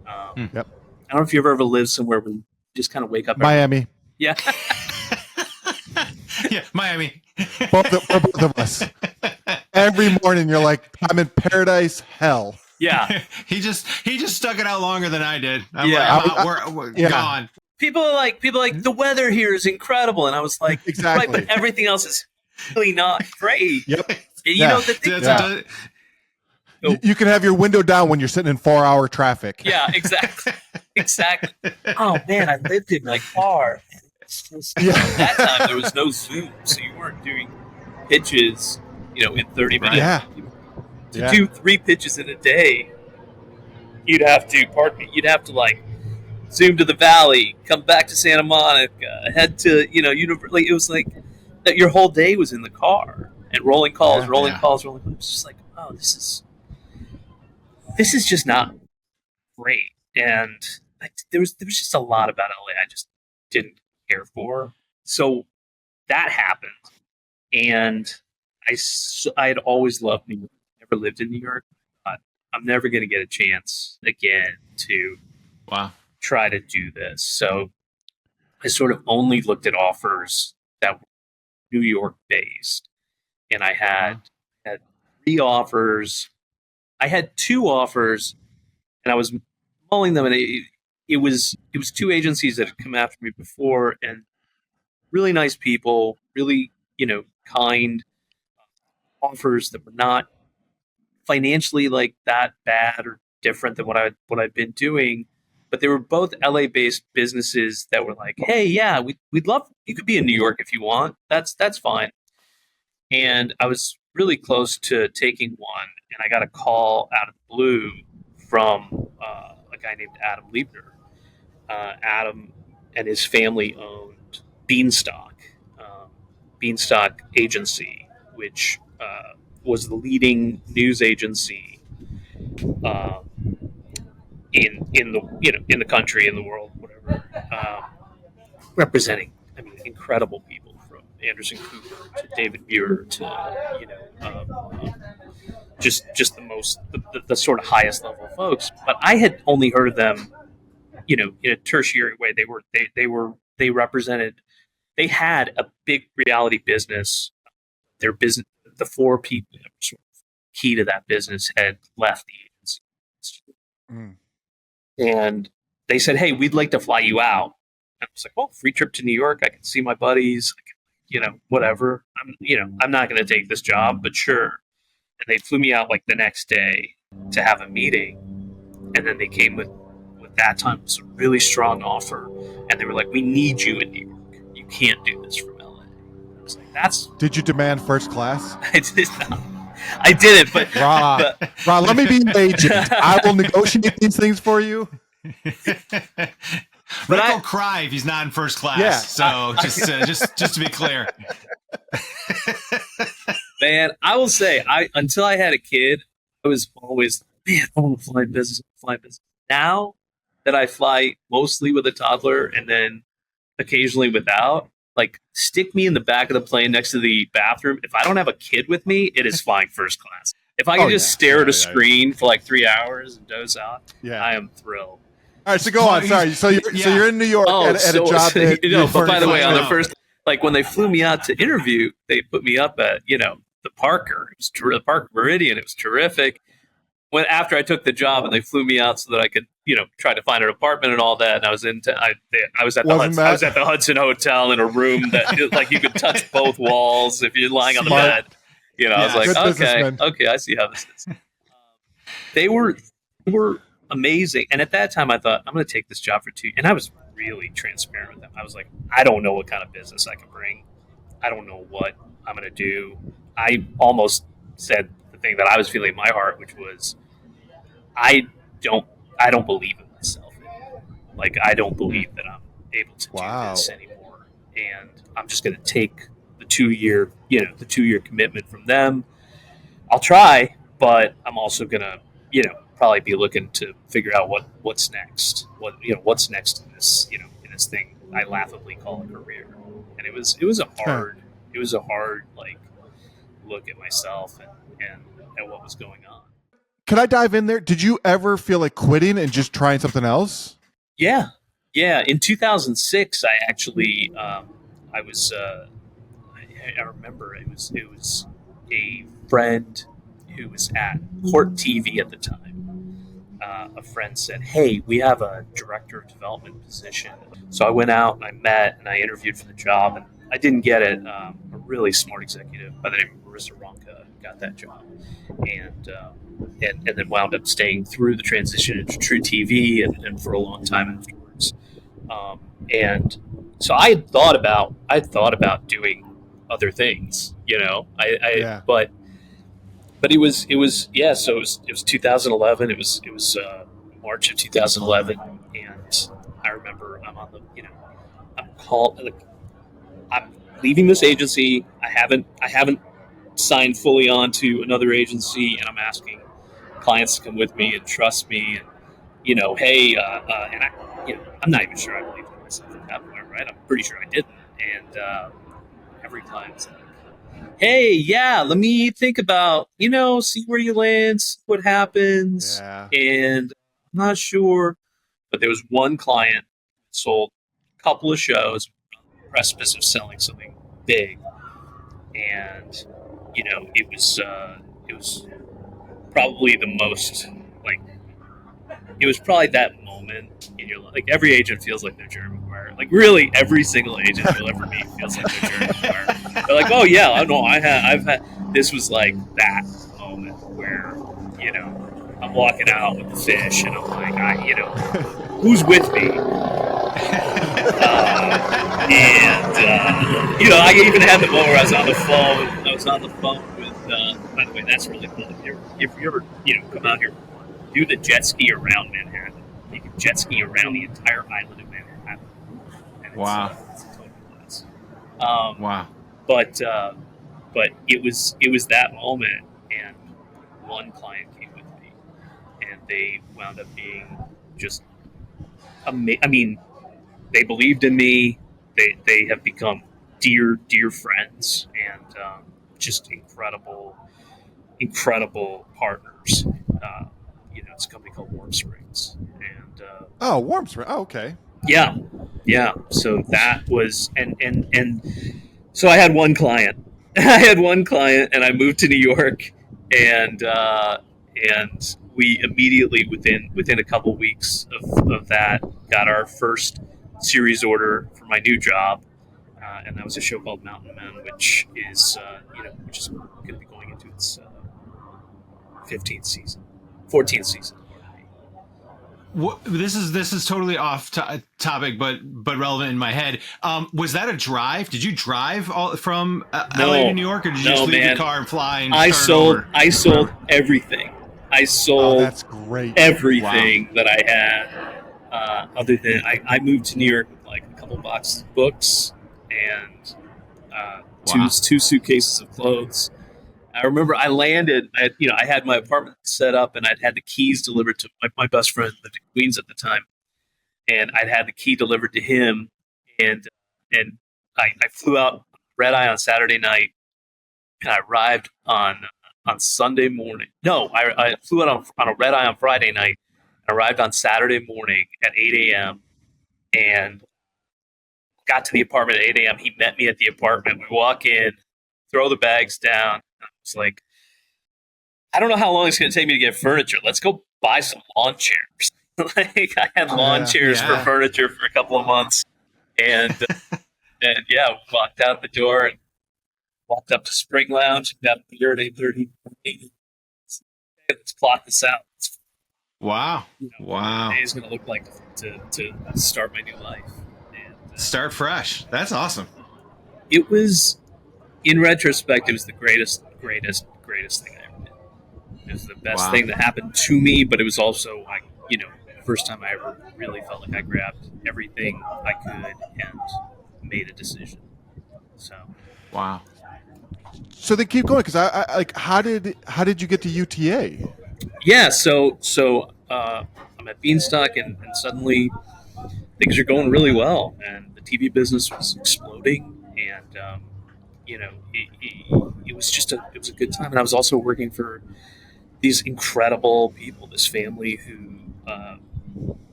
I don't know if you've ever lived somewhere where you just kind of wake up. Miami. Yeah. Yeah, Miami. both of us. Every morning, you're like, I'm in paradise hell. Yeah. he just stuck it out longer than I did. I'm we're gone. People are like, the weather here is incredible, and I was like, exactly. Right, but everything else is really not great. Yep. The thing. You can have your window down when you're sitting in 4-hour traffic. Yeah, exactly. Oh man, I lived in my car. At that time there was no Zoom, so you weren't doing pitches, in 30 minutes. Yeah. To do 3 pitches in a day, you'd have to like zoom to the valley, come back to Santa Monica, head to it was like that your whole day was in the car and rolling calls. It was just like, oh, this is just not great. And there was just a lot about LA I just didn't care for. So that happened, and I had always loved New York. Never lived in New York. I'm never going to get a chance again to try to do this. So I sort of only looked at offers that were New York based, and I had 3 offers. I had 2 offers, and I was mulling them, and it was 2 agencies that had come after me before, and really nice people, really kind offers that were not financially like that bad or different than what I'd been doing, but they were both LA based businesses that were like, hey, yeah, we'd love you could be in New York if you want. That's fine. And I was really close to taking one, and I got a call out of the blue from a guy named Adam Liebner. Adam and his family owned Beanstalk Agency, which was the leading news agency in the country, in the world, whatever, representing incredible people from Anderson Cooper to David Muir to just the sort of highest level folks. But I had only heard of them in a tertiary way. They represented, they had a big reality business. Their business, the 4 people that were sort of key to that business had left the agency. And they said, hey, we'd like to fly you out. And I was like, well, free trip to New York. I can see my buddies, whatever. I'm not going to take this job, but sure. And they flew me out like the next day to have a meeting. And then they came with that time was a really strong offer. And they were like, we need you in New York. You can't do this from LA. And I was like, Did you demand first class? I did not. I didn't, but Rob, let me be an agent. I will negotiate these things for you. Rick will cry if he's not in first class. Yeah. So just to be clear. Man, I will say, until I had a kid, I was always, man, I want to fly business, fly business. Now that I fly mostly with a toddler and then occasionally without, like, stick me in the back of the plane next to the bathroom. If I don't have a kid with me, it is flying first class. If I can just stare at a screen for like 3 hours and doze out, I am thrilled. All right, so go on. Sorry, so you're in New York at a job. But by the way, on the first, like when they flew me out to interview, they put me up at the Parker. It was the Parker Meridian. It was terrific. When after I took the job and they flew me out so that I could try to find an apartment and all that, and I was I was at the Hudson Hotel in a room that like you could touch both walls if you're lying on the bed. I was like, okay, I see how this is. They were amazing, and at that time I thought, I'm going to take this job for 2 years, and I was really transparent with them. I was like, I don't know what kind of business I can bring. I don't know what I'm going to do. I almost said the thing that I was feeling in my heart, which was, I don't believe in myself anymore. Like, I don't believe that I'm able to do this anymore, and I'm just going to take the 2 year commitment from them. I'll try, but I'm also going to probably be looking to figure out what's next. What's next in this in this thing I laughably call a career. And it was a hard like look at myself and what was going on. Can I dive in there? Did you ever feel like quitting and just trying something else? Yeah. In 2006, I actually I was I remember it was a friend who was at Court TV at the time. A friend said, "Hey, we have a director of development position." So I went out and I met and I interviewed for the job, and I didn't get it. A really smart executive by the name of Marissa Ronca got that job, and then wound up staying through the transition into True TV and for a long time afterwards. And so I had thought about doing other things, but it was so it was 2011. It was March of 2011, and I remember I'm leaving this agency. I haven't signed fully on to another agency, and I'm asking clients to come with me and trust me, and hey, and I'm not even sure I believe in myself at that point, right? I'm pretty sure I didn't, and every client's like, hey, yeah, let me think about, see where you land, see what happens. Yeah. And I'm not sure. But there was one client that sold a couple of shows, on the precipice of selling something big. And, it was probably the most, like, it was probably that moment in your life. Like, every agent feels like they're Jerry Maguire. Like, really, every single agent you'll ever meet feels like they're Jerry Maguire. They're like, oh yeah, I know, I've had. This was like that moment where I'm walking out with the fish, and I'm like, who's with me? I even had the moment where I was on the phone. I was on the phone with. By the way, that's really cool. If you ever come out here, do the jet ski around Manhattan. You can jet ski around the entire island of Manhattan. And wow. It's a total blast. Wow. But it was that moment, and one client came with me, and they wound up being just I mean, they believed in me. They have become dear friends, and just incredible partners. It's a company called Warm Springs, and Warm Springs. Oh, okay. Yeah. So that was and so I had one client. And I moved to New York, and we immediately within a couple weeks of that got our first series order for my new job, and that was a show called Mountain Men, which is going to be going into its 14th season. This is totally off topic, but relevant in my head. Was that a drive? Did you drive from LA to New York, or did you just leave your car and fly? And I sold everything. I sold that's great. Everything that I had. Other than I moved to New York with like a couple boxes of books and two suitcases of clothes, I remember I landed. I had my apartment set up, and I'd had the keys delivered to my best friend lived in Queens at the time, and I'd had the key delivered to him, and I flew out red eye on Saturday night, and I arrived on Sunday morning. No, I flew out on a red eye on Friday night, and arrived on Saturday morning at 8 a.m. and got to the apartment at 8 a.m. He met me at the apartment. We walk in, throw the bags down. I was like, I don't know how long it's going to take me to get furniture. Let's go buy some lawn chairs. Like I had lawn chairs for furniture for a couple of months, and walked out the door and walked up to Spring Lounge, got a beer at 8:30. Let's plot this out. Wow! Wow! What it's going to look like to start my new life. And, start fresh. That's awesome. It was, in retrospect, it was the greatest thing I ever did. It was the best thing that happened to me, but it was also first time I ever really felt like I grabbed everything I could and made a decision. So, wow. So then keep going, because I like, how did you get to UTA? Yeah, so I'm at Beanstalk, and suddenly things are going really well, and the TV business was exploding, and it was a good time, and I was also working for these incredible people, this family who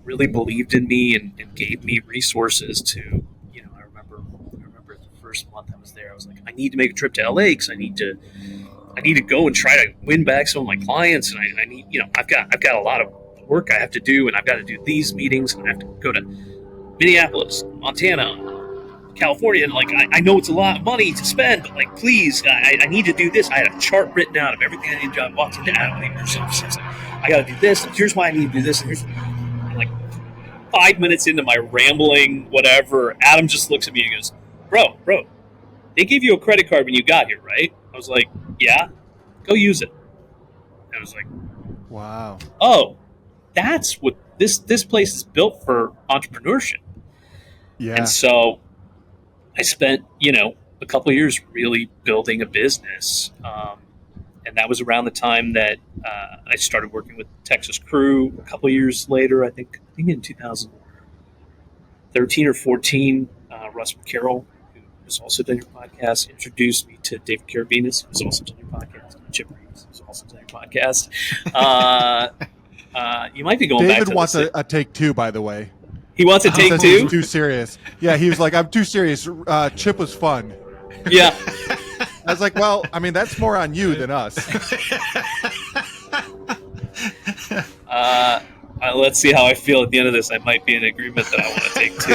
really believed in me and gave me resources to, I remember the first month I was there, I was like, I need to make a trip to LA because I need to go and try to win back some of my clients, and I need, I've got a lot of work I have to do, and I've got to do these meetings, and I have to go to Minneapolis, Montana, California, and I know it's a lot of money to spend, but please, I need to do this. I had a chart written out of everything I need to do. I walked into Adam's office. I got to do this. And here's why I need to do this. And here's 5 minutes into my rambling, whatever, Adam just looks at me and goes, "Bro, they gave you a credit card when you got here, right?" I was like, "Yeah, go use it." And I was like, "Wow, oh, that's what this place is built for, entrepreneurship." Yeah, and so I spent, a couple of years really building a business. And that was around the time that I started working with Texas Crew. A couple of years later, I think in 2013 or 14, Russ McCarroll, who has also done your podcast, introduced me to David Carabinas, who's also done your podcast, and Chip Reeves, who's also done your podcast. You might be going back to David wants a take two, by the way. He wants to take two? Too serious. Yeah, he was like, I'm too serious. Chip was fun. Yeah. I was like, well, I mean, that's more on you than us. Let's see how I feel at the end of this. I might be in agreement that I want to take two.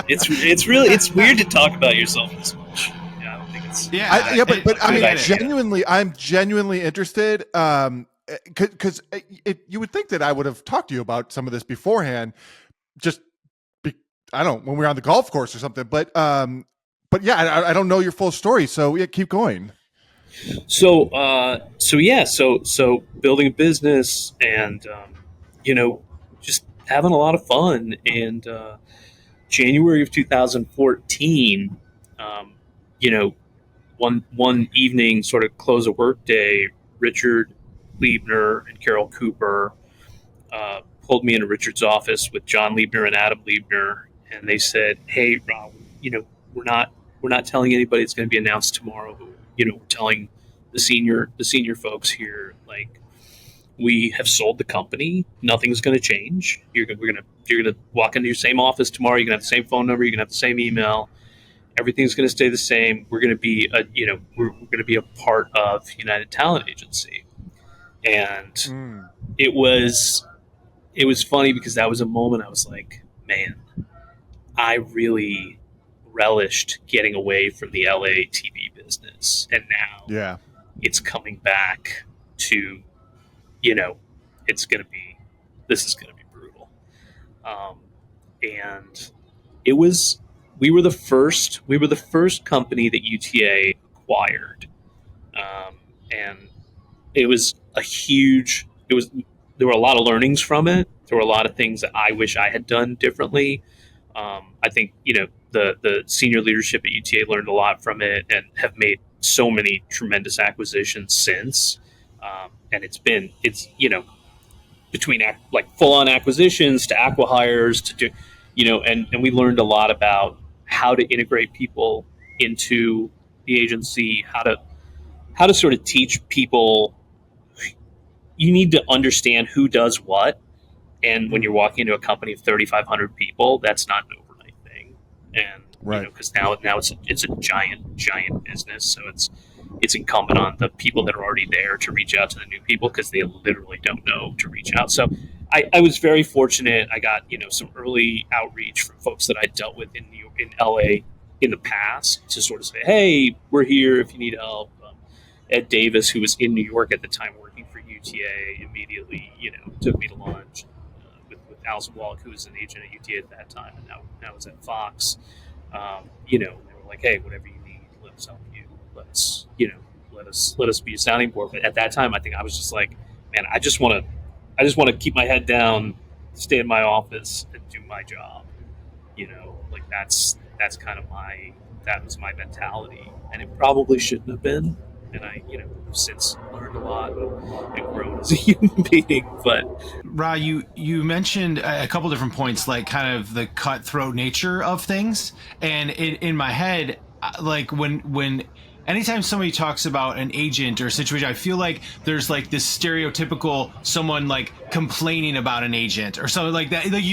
It's weird to talk about yourself this much. Yeah, I don't think it's. But I mean, I'm genuinely interested. Because you would think that I would have talked to you about some of this beforehand, I don't know, when we were on the golf course or something. But yeah, I don't know your full story. So yeah, keep going. So building a business and just having a lot of fun. And January of 2014, one evening, sort of close of work day, Richard Liebner and Carol Cooper pulled me into Richard's office with John Liebner and Adam Liebner, and they said, "Hey, Rob, we're not telling anybody it's going to be announced tomorrow. But, we're telling the senior folks here, we have sold the company. Nothing's going to change. You're going to walk into your same office tomorrow. You're going to have the same phone number. You're going to have the same email. Everything's going to stay the same. We're going to be we're going to be a part of United Talent Agency." And it was funny because that was a moment I was like, man, I really relished getting away from the LA TV business, and now it's coming back to, this is going to be brutal. And we were the first company that UTA acquired, and it was there were a lot of learnings from it. There were a lot of things that I wish I had done differently. I think, the senior leadership at UTA learned a lot from it and have made so many tremendous acquisitions since, and it's between like full on acquisitions to acqui-hires to do, and we learned a lot about how to integrate people into the agency, how to sort of teach people. You need to understand who does what, and when you're walking into a company of 3,500 people, that's not an overnight thing, and right, because now it's a giant business, so it's incumbent on the people that are already there to reach out to the new people because they literally don't know to reach out. So I was very fortunate. I got some early outreach from folks that I dealt with in LA in the past to sort of say, hey, we're here if you need help. Ed Davis, who was in New York at the time working for UTA, immediately took me to lunch with Alison Wallach, who was an agent at UTA at that time, and now is at Fox. They were like, hey, whatever you need, let us help you. Let us be a sounding board. But at that time, I think I was just like, man, I just want to keep my head down, stay in my office, and do my job. Like that's kind of that was my mentality, and it probably shouldn't have been. And I, have since learned a lot and grown as a human being. But Ra, you mentioned a couple different points, like kind of the cutthroat nature of things, and in my head, like when anytime somebody talks about an agent or a situation, I feel like there's like this stereotypical someone like complaining about an agent or something like that. Like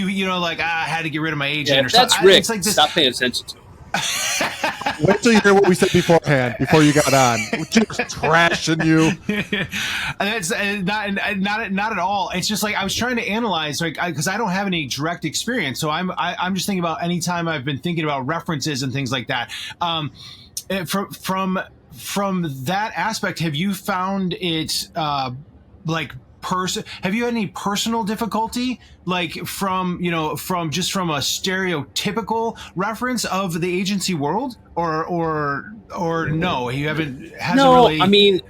I had to get rid of my agent. Yeah, or that's something. Rick. It's like this. Stop paying attention to him. Wait till you hear what we said beforehand, before you got on. We're just trashing you. And it's not at all. It's just like I was trying to analyze, like, because I don't have any direct experience, so I'm just thinking about any time I've been thinking about references and things like that. From that aspect, have you found it like? Have you had any personal difficulty, like from a stereotypical reference of the agency world, or no? You haven't. No, really... I mean,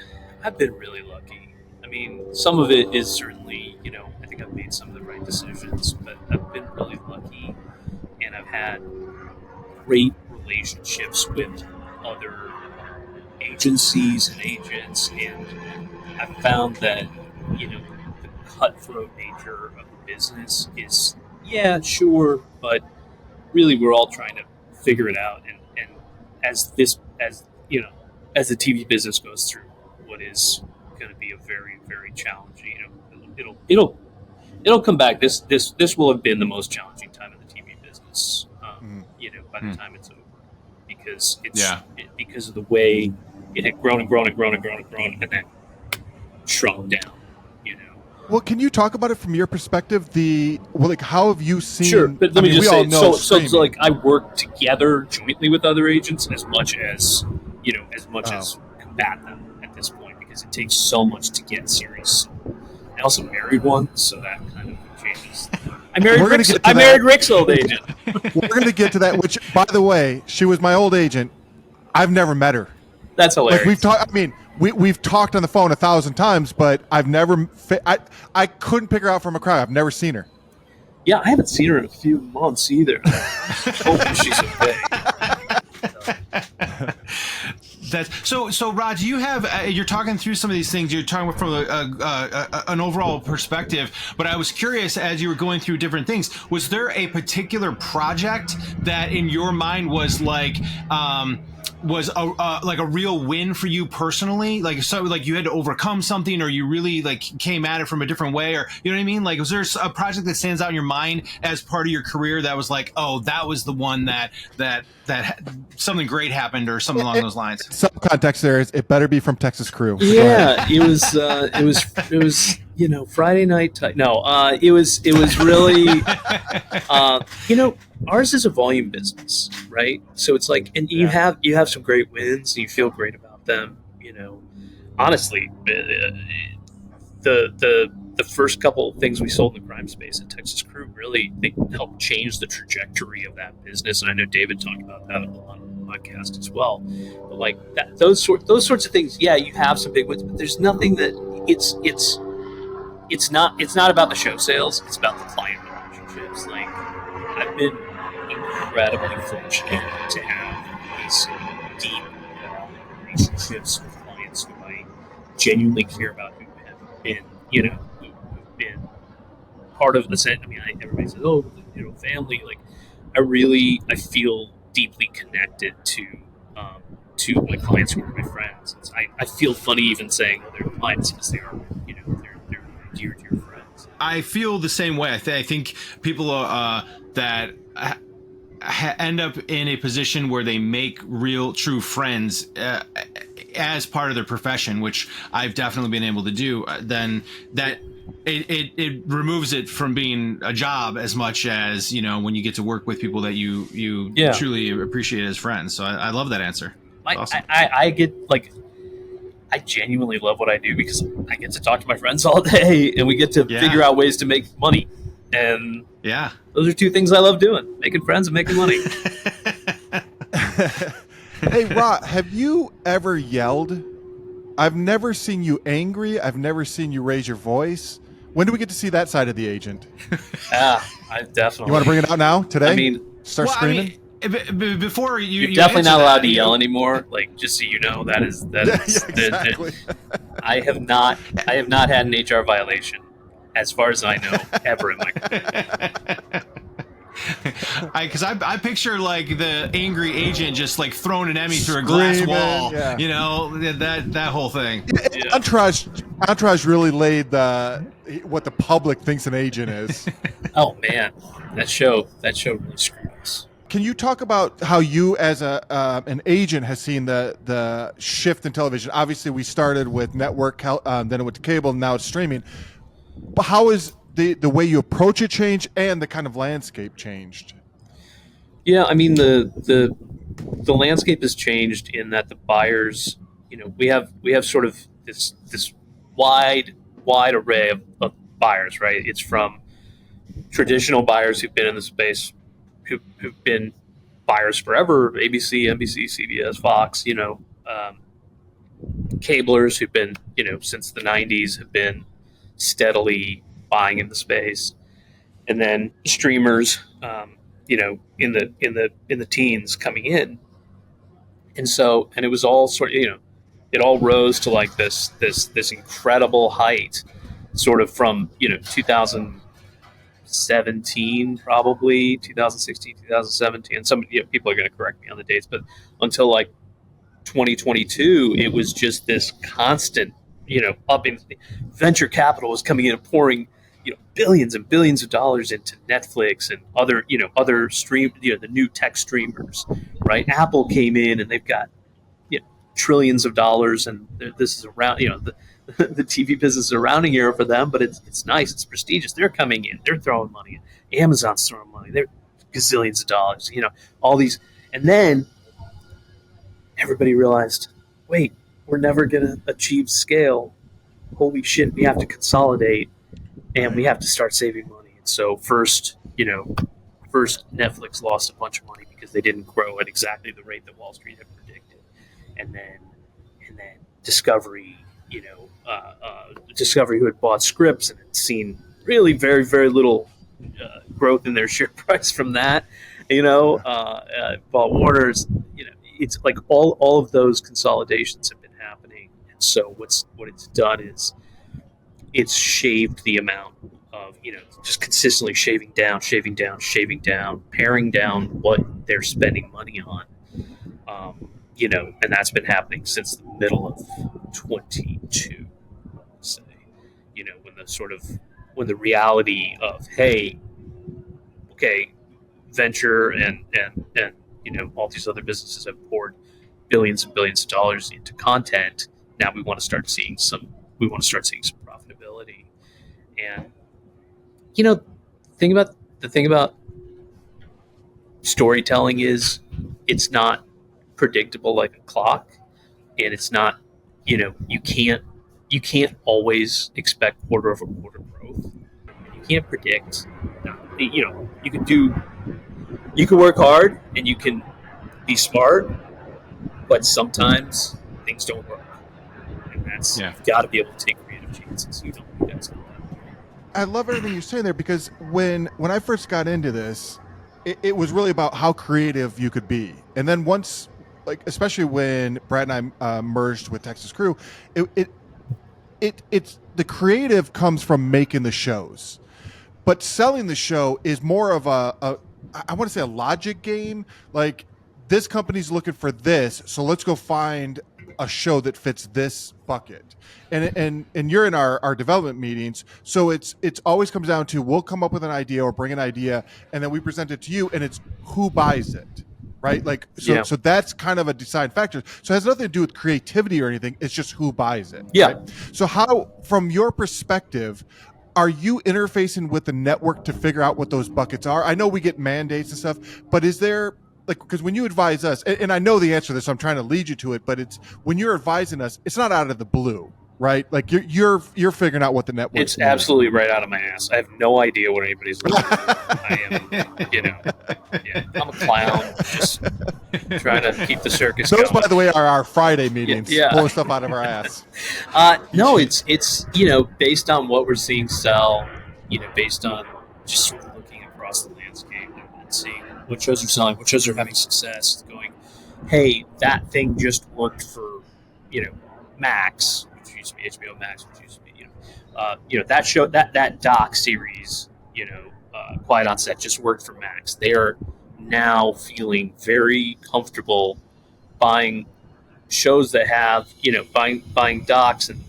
I've been really lucky. I mean, some of it is certainly, I think I've made some of the right decisions, but I've been really lucky, and I've had great relationships with other agencies and agents, and I've found that the cutthroat nature of the business is, yeah, sure, but really we're all trying to figure it out. And as the TV business goes through what is going to be a very, very challenging, it'll come back. This will have been the most challenging time in the TV business, by the time it's over, because because of the way it had grown and grown and grown and grown and grown, and then shrunk down. Well, can you talk about it from your perspective? How have you seen? Sure, but let me just say, so like I work together jointly with other agents as much as combat them at this point, because it takes so much to get serious. I also married one, so that kind of changes. I married Rick's old agent. We're going to get to that. Which, by the way, she was my old agent. I've never met her. That's hilarious. Like we've talked. I mean, we've talked on the phone 1,000 times, but I've never. I couldn't pick her out from a crowd. I've never seen her. Yeah, I haven't seen her in a few months either. Hoping she's okay. That's so. Rod, you have you're talking through some of these things. You're talking from an overall perspective, but I was curious as you were going through different things. Was there a particular project that, in your mind, was like? Was a real win for you personally, like you had to overcome something, or you really like came at it from a different way, or you know what I mean? Like, was there a project that stands out in your mind as part of your career that was like, oh, that was the one that something great happened, or something along those lines? Some context there is it better be from Texas Crew. Yeah, it was Friday night. It was really ours is a volume business, right? So it's like, and you have some great wins, and you feel great about them. Honestly, the first couple of things we sold in the crime space at Texas Crew really, they helped change the trajectory of that business. And I know David talked about that on the podcast as well. But like that, those sorts of things, yeah, you have some big wins, but there's nothing that it's not about the show sales. It's about the client relationships. Like, I've been incredibly fortunate to have these deep relationships with clients who I genuinely care about, who have been, who've been part of the set. I mean, everybody says, "Oh, family." Like, I feel deeply connected to my clients who are my friends. I feel funny even saying, "Oh, they're clients," because they are, they're dear friends. I feel the same way. I think people that end up in a position where they make real, true friends as part of their profession, which I've definitely been able to do. Then that it removes it from being a job as much as, when you get to work with people that you truly appreciate as friends. So I love that answer. Awesome. I get I genuinely love what I do because I get to talk to my friends all day and we get to figure out ways to make money. And those are two things I love doing: making friends and making money. Hey, Ra, have you ever yelled? I've never seen you angry. I've never seen you raise your voice. When do we get to see that side of the agent? I definitely. You want to bring it out now, today? I mean, start screaming? Before you're definitely not allowed to yell anymore. Like, just so you know, that is exactly. I have not had an HR violation, as far as I know, ever in my career. Because I picture like the angry agent just like throwing an Emmy through a glass wall, that whole thing. Entourage really laid what the public thinks an agent is. Oh man, that show really screwed us. Can you talk about how you, as an agent, has seen the shift in television? Obviously, we started with network, then it went to cable, and now it's streaming. But how is the way you approach it changed, and the kind of landscape changed? Yeah, I mean the landscape has changed in that the buyers, we have sort of this wide array of buyers, right? It's from traditional buyers who've been in the space, who've been buyers forever: ABC, NBC, CBS, Fox. Cablers who've been, since the '90s, have been steadily buying in the space, and then streamers, in the teens coming in, and it was all sort of, it all rose to like this incredible height, sort of from 2017, probably 2016, 2017, and some people are going to correct me on the dates, but until like 2022, it was just this constant, up in venture capital was coming in and pouring, billions and billions of dollars into Netflix and other stream, the new tech streamers, right? Apple came in and they've got, trillions of dollars, and this is around, the TV business is a rounding error for them, but it's nice, it's prestigious. They're coming in, they're throwing money in. Amazon's throwing money, they're gazillions of dollars, all these, and then everybody realized, wait, we're never going to achieve scale. Holy shit, we have to consolidate, and we have to start saving money. And so first Netflix lost a bunch of money because they didn't grow at exactly the rate that Wall Street had predicted. And then Discovery, Discovery, who had bought Scripps and had seen really very, very little growth in their share price from that, bought Warner's, it's like all of those consolidations have been happening. And so what it's done is it's shaved the amount of, just consistently shaving down, paring down what they're spending money on. And that's been happening since the middle of 22, I would say, when the reality of, hey, okay, venture and all these other businesses have poured billions and billions of dollars into content. Now we want to start seeing some profitability. And the thing about storytelling is it's not predictable like a clock, and it's not, you can't always expect quarter over quarter growth. You can't predict. You can work hard and you can be smart, but sometimes things don't work, and that's you've got to be able to take creative chances. You don't do that. I love everything you're saying there, because when I first got into this, it was really about how creative you could be, and then once like especially when Brad and I merged with Texas Crew, it's the creative comes from making the shows, but selling the show is more of a I want to say a logic game. Like this company's looking for this, so let's go find a show that fits this bucket. And you're in our development meetings, so it's always comes down to we'll come up with an idea or bring an idea, and then we present it to you, and it's who buys it, right? Like so that's kind of a deciding factor. So it has nothing to do with creativity or anything. It's just who buys it. Yeah. Right? So how, from your perspective, are you interfacing with the network to figure out what those buckets are? I know we get mandates and stuff, but is there, like, because when you advise us, and I know the answer to this, so I'm trying to lead you to it, but it's when you're advising us, it's not out of the blue, right? Like you're figuring out what the network. It's absolutely right out of my ass. I have no idea what anybody's looking for. I am, I'm a clown, just trying to keep the circus Those, going. by the way, are our Friday meetings. Pulling stuff out of our ass. No, it's based on what we're seeing sell. Based on just sort of looking across the landscape and seeing what shows are selling, what shows are having success. Going, hey, that thing just worked for Max, which used to be HBO Max, which used to be that show, that doc series, Quiet on Set just worked for Max. They are now feeling very comfortable buying shows that have buying docs and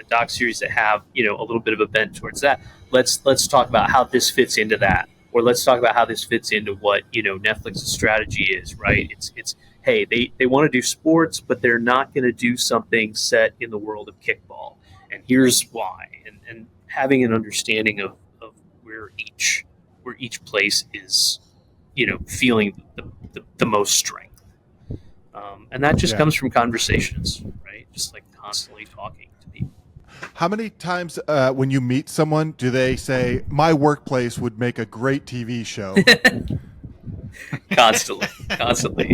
doc series that have a little bit of a bent towards that. Let's talk about how this fits into that, or let's talk about how this fits into what Netflix's strategy is. Right? It's hey, they want to do sports, but they're not going to do something set in the world of kickball, and here's why. And having an understanding of where each place is feeling the most strength, and that just comes from conversations, right? Just like constantly talking to people. How many times when you meet someone do they say, my workplace would make a great TV show? Constantly.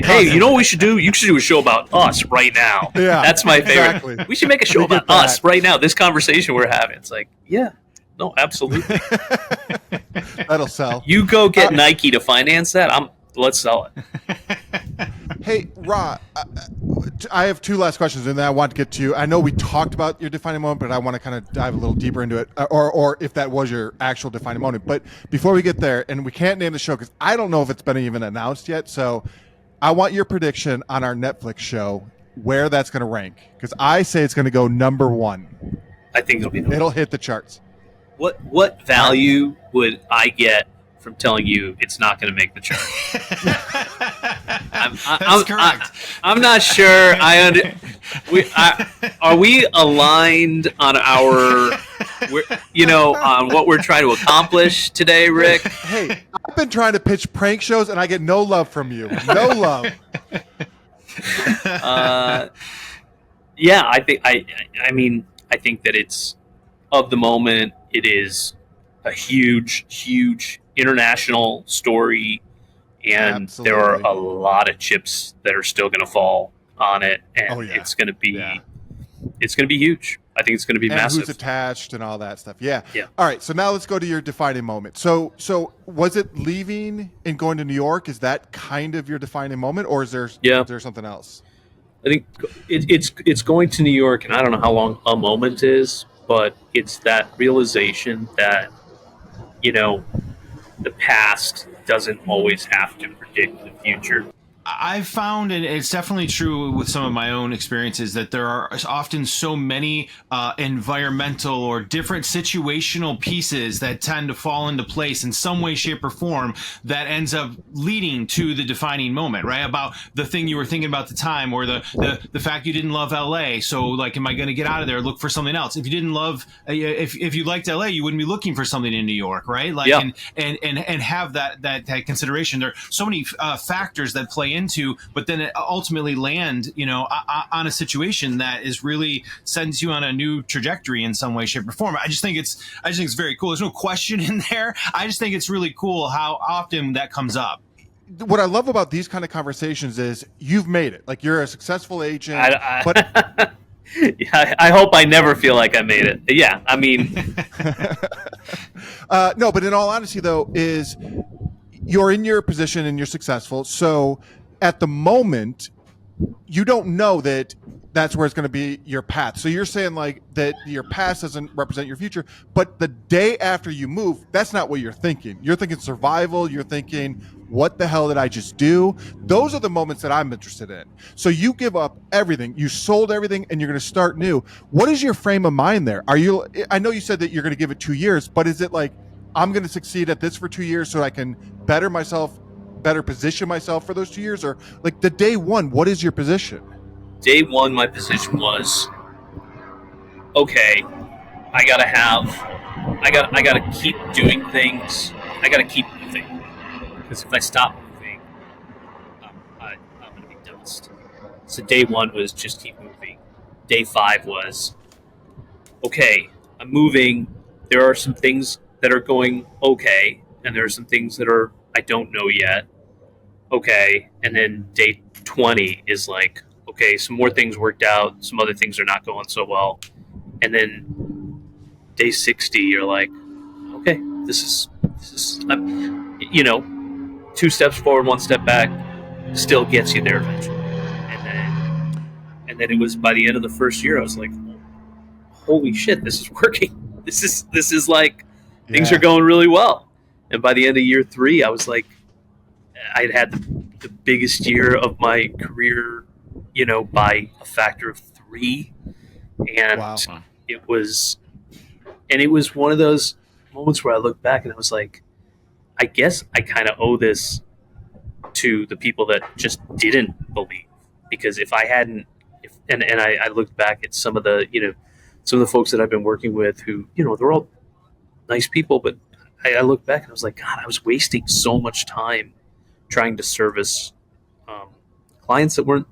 Hey, you know what we should do? You should do a show about us right now. Yeah, that's my favorite. Exactly. We should make a show about us right now. This conversation we're having. It's like, yeah, no, absolutely. That'll sell. You go get Nike to finance that. Let's sell it. Hey, Ra, I have two last questions, and then I want to get to you. I know we talked about your defining moment, but I want to kind of dive a little deeper into it, or if that was your actual defining moment. But before we get there, and we can't name the show because I don't know if it's been even announced yet, so I want your prediction on our Netflix show where that's going to rank, because I say it's going to go number one. I think it'll hit the charts. What value would I get from telling you it's not going to make the chart? That's correct. I'm not sure. Are we aligned on on what we're trying to accomplish today, Rick? Hey, I've been trying to pitch prank shows and I get no love from you. No love. Yeah, I think that it's of the moment. It is a huge international story, and Absolutely. there are a lot of chips that are still going to fall on it, and it's going to be huge. I think it's going to be massive. Who's attached and all that stuff. Yeah. Yeah. All right. So now let's go to your defining moment. So was it leaving and going to New York? Is that kind of your defining moment, or is there something else? I think it's going to New York, and I don't know how long a moment is, but it's that realization that the past doesn't always have to predict the future. I've found, and it's definitely true with some of my own experiences, that there are often so many environmental or different situational pieces that tend to fall into place in some way, shape, or form that ends up leading to the defining moment, right? About the thing you were thinking about at the time, or the fact you didn't love LA. So, like, am I going to get out of there, look for something else? If you didn't love, if you liked LA, you wouldn't be looking for something in New York, right? Like, and have that consideration. There are so many factors that play into, but then it ultimately land, on a situation that is really sends you on a new trajectory in some way, shape, or form. I just think it's very cool. There's no question in there. I just think it's really cool how often that comes up. What I love about these kind of conversations is you've made it. Like, you're a successful agent. But I hope I never feel like I made it. Yeah, I mean, no. But in all honesty, though, is you're in your position and you're successful. So at the moment, you don't know that that's where it's going to be your path. So you're saying like that your past doesn't represent your future, but the day after you move, that's not what you're thinking. You're thinking survival. You're thinking, what the hell did I just do? Those are the moments that I'm interested in. So you give up everything, you sold everything, and you're going to start new. What is your frame of mind there? I know you said that you're going to give it 2 years, but is it like, I'm going to succeed at this for 2 years so I can better position myself for those 2 years? Or like the day one, what is your position? Day one, my position was, okay, I gotta keep doing things. I gotta keep moving, because if I stop moving, I'm gonna be dust. So day one was just keep moving. Day 5 was, okay, I'm moving. There are some things that are going okay, and there are some things that I don't know yet. Okay, and then day 20 is like, okay, some more things worked out, some other things are not going so well. And then day 60, you're like, okay, this is 2 steps forward, 1 step back, still gets you there eventually. And then it was by the end of the first year, I was like, holy shit, this is working. This is like, things are going really well. And by the end of year 3, I was like, I'd had the biggest year of my career, by a factor of 3. And wow. it was one of those moments where I look back and I was like, I guess I kind of owe this to the people that just didn't believe, because if I hadn't, I looked back at some of the folks that I've been working with who, they're all nice people, but I look back and I was like, God, I was wasting so much time trying to service clients that weren't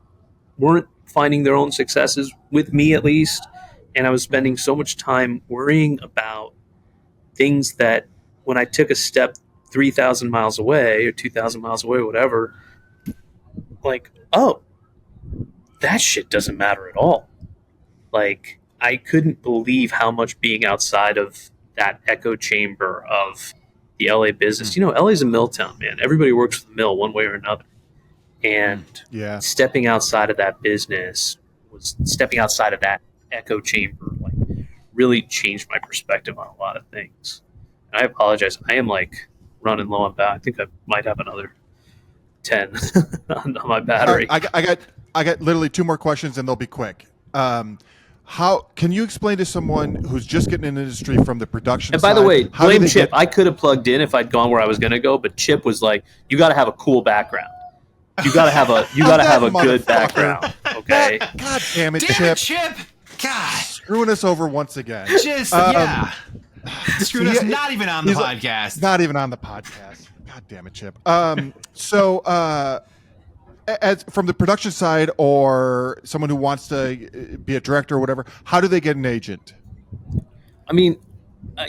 finding their own successes with me, at least. And I was spending so much time worrying about things that when I took a step 3,000 miles away or 2,000 miles away, whatever, like, oh, that shit doesn't matter at all. Like, I couldn't believe how much being outside of that echo chamber of the LA business. LA's a mill town, man. Everybody works for the mill one way or another. And stepping outside of that business was stepping outside of that echo chamber, like, really changed my perspective on a lot of things. And I apologize. I am like running low on battery. I think I might have another 10 on my battery. I got literally 2 more questions, and they'll be quick. How can you explain to someone who's just getting in the industry from the production side? And by the way, blame Chip. I could have plugged in if I'd gone where I was going to go, but Chip was like, "You got to have a cool background. You got to have a good background." Okay. God damn it, Chip! God, screwing us over once again. Just screwing us. Not even on the podcast. Not even on the podcast. God damn it, Chip. As from the production side, or someone who wants to be a director or whatever, how do they get an agent? I mean, I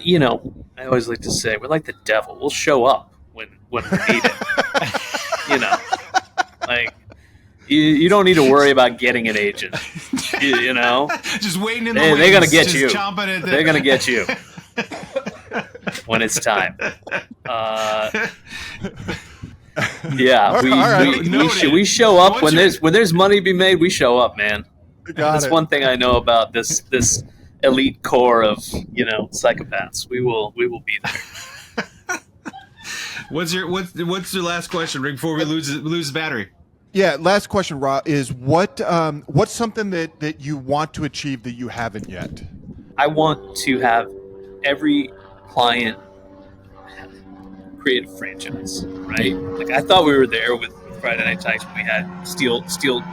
always like to say we're like the devil. We'll show up when we need it. Like, you don't need to worry about getting an agent. Just waiting in the wings. They're gonna get you. They're gonna get you when it's time. Yeah, we show up when there's money to be made. We show up, man. That's one thing I know about this elite core of psychopaths. We will be there. What's your last question, Rick, before we lose the battery? Yeah, last question, Rob, is what's something that you want to achieve that you haven't yet? I want to have every client create a franchise, right? Like, I thought we were there with Friday Night Tykes when we had Steel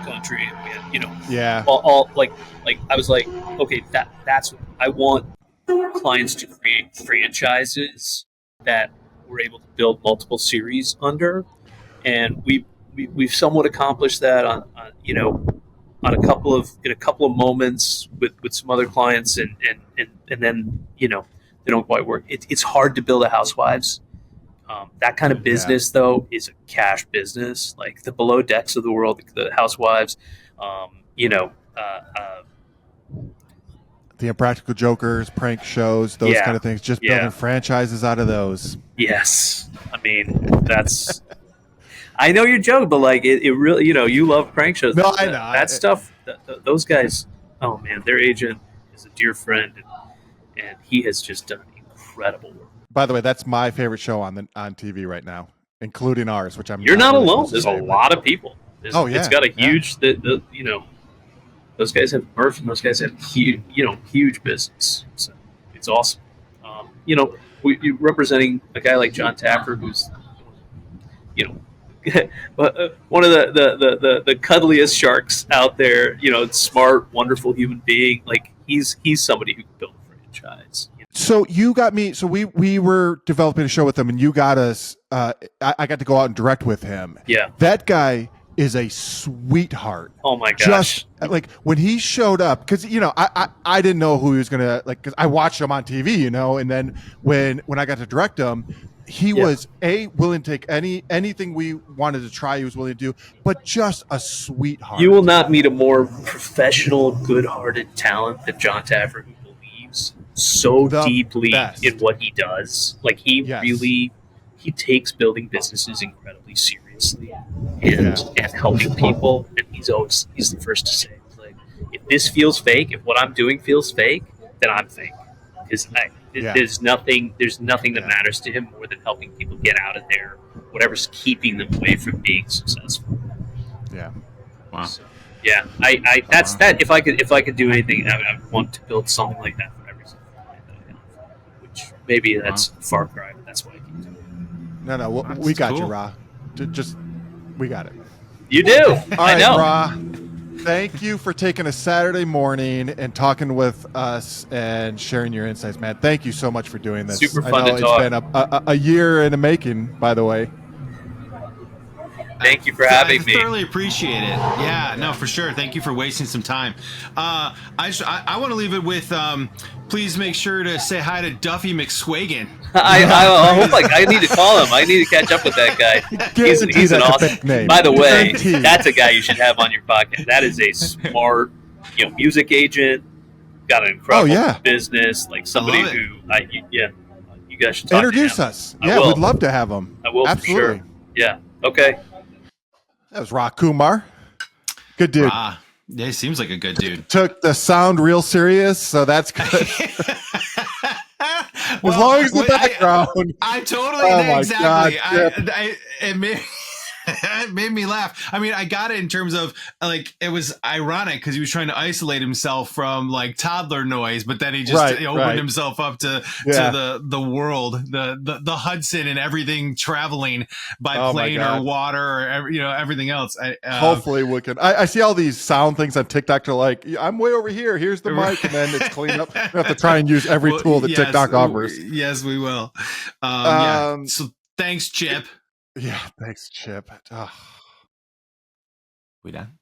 Country, and we had, all like I was like, okay, that's I want clients to create franchises that we're able to build multiple series under, and we've somewhat accomplished that on a couple of moments with some other clients, and then they don't quite work. It's hard to build a Housewives. That kind of business, though, is a cash business. Like the Below Decks of the world, the Housewives, the Impractical Jokers, prank shows, those kind of things. Just building franchises out of those. Yes, I mean that's. I know you're joking, but like it really, you love prank shows. No, I know that stuff. Those guys. Oh man, their agent is a dear friend, and he has just done incredible work. By the way, that's my favorite show on TV right now, including ours, which I'm. You're not really alone. There's a lot of people. It's got a huge. Those guys have Murph, and those guys have huge business. So it's awesome. You're representing a guy like John Taffer, who's one of the cuddliest sharks out there. Smart, wonderful human being. Like he's somebody who can build a franchise. So you got me. So we were developing a show with him, and you got us. I got to go out and direct with him. Yeah, that guy is a sweetheart. Oh my gosh! Just like when he showed up, because I didn't know who he was gonna like, because I watched him on TV, and then when I got to direct him, he was willing to take anything we wanted to try. He was willing to do, but just a sweetheart. You will not meet a more professional, good-hearted talent than John Taffer, who believes so deeply in what he does. Like he really takes building businesses incredibly seriously and helping people. And he's the first to say, like, if this feels fake, if what I'm doing feels fake, then I'm fake. Because there's nothing that matters to him more than helping people get out of there, whatever's keeping them away from being successful. Yeah. Wow. So, yeah. That's that. If I could do anything, I would want to build something like that for every single client that I have. Which maybe that's a far cry, but that's what I keep doing. No, we got you, Ra. We got it. You do. All right, I know. Ra. Thank you for taking a Saturday morning and talking with us and sharing your insights, man. Thank you so much for doing this. Super fun to talk. It's been a year in the making, by the way. Thank you for having me. I thoroughly appreciate it. Yeah, no, for sure. Thank you for wasting some time. I want to leave it with, please make sure to say hi to Duffy McSwagan. I hope I need to call him. I need to catch up with that guy. He's an awesome name. By the way, that's a guy you should have on your podcast. That is a smart, music agent, got an incredible business, like somebody who, you guys should talk introduce to him. us. Yeah, we'd love to have him. I will, absolutely. For sure. Yeah. Okay. That was RA Kumar. Good dude. Yeah, he seems like a good dude. Took the sound real serious, so that's good. As long as the background. I totally did, exactly. It made me laugh. I mean, I got it in terms of like it was ironic because he was trying to isolate himself from like toddler noise, but then he just opened himself up to the world, the Hudson and everything traveling by plane or water or everything else. Hopefully we can. I see all these sound things on TikTok. They're like, I'm way over here. Here's the mic, and then it's cleaned up. We have to try and use every tool that TikTok offers. Yes, we will. So thanks, Chip. Yeah, thanks, Chip. We done?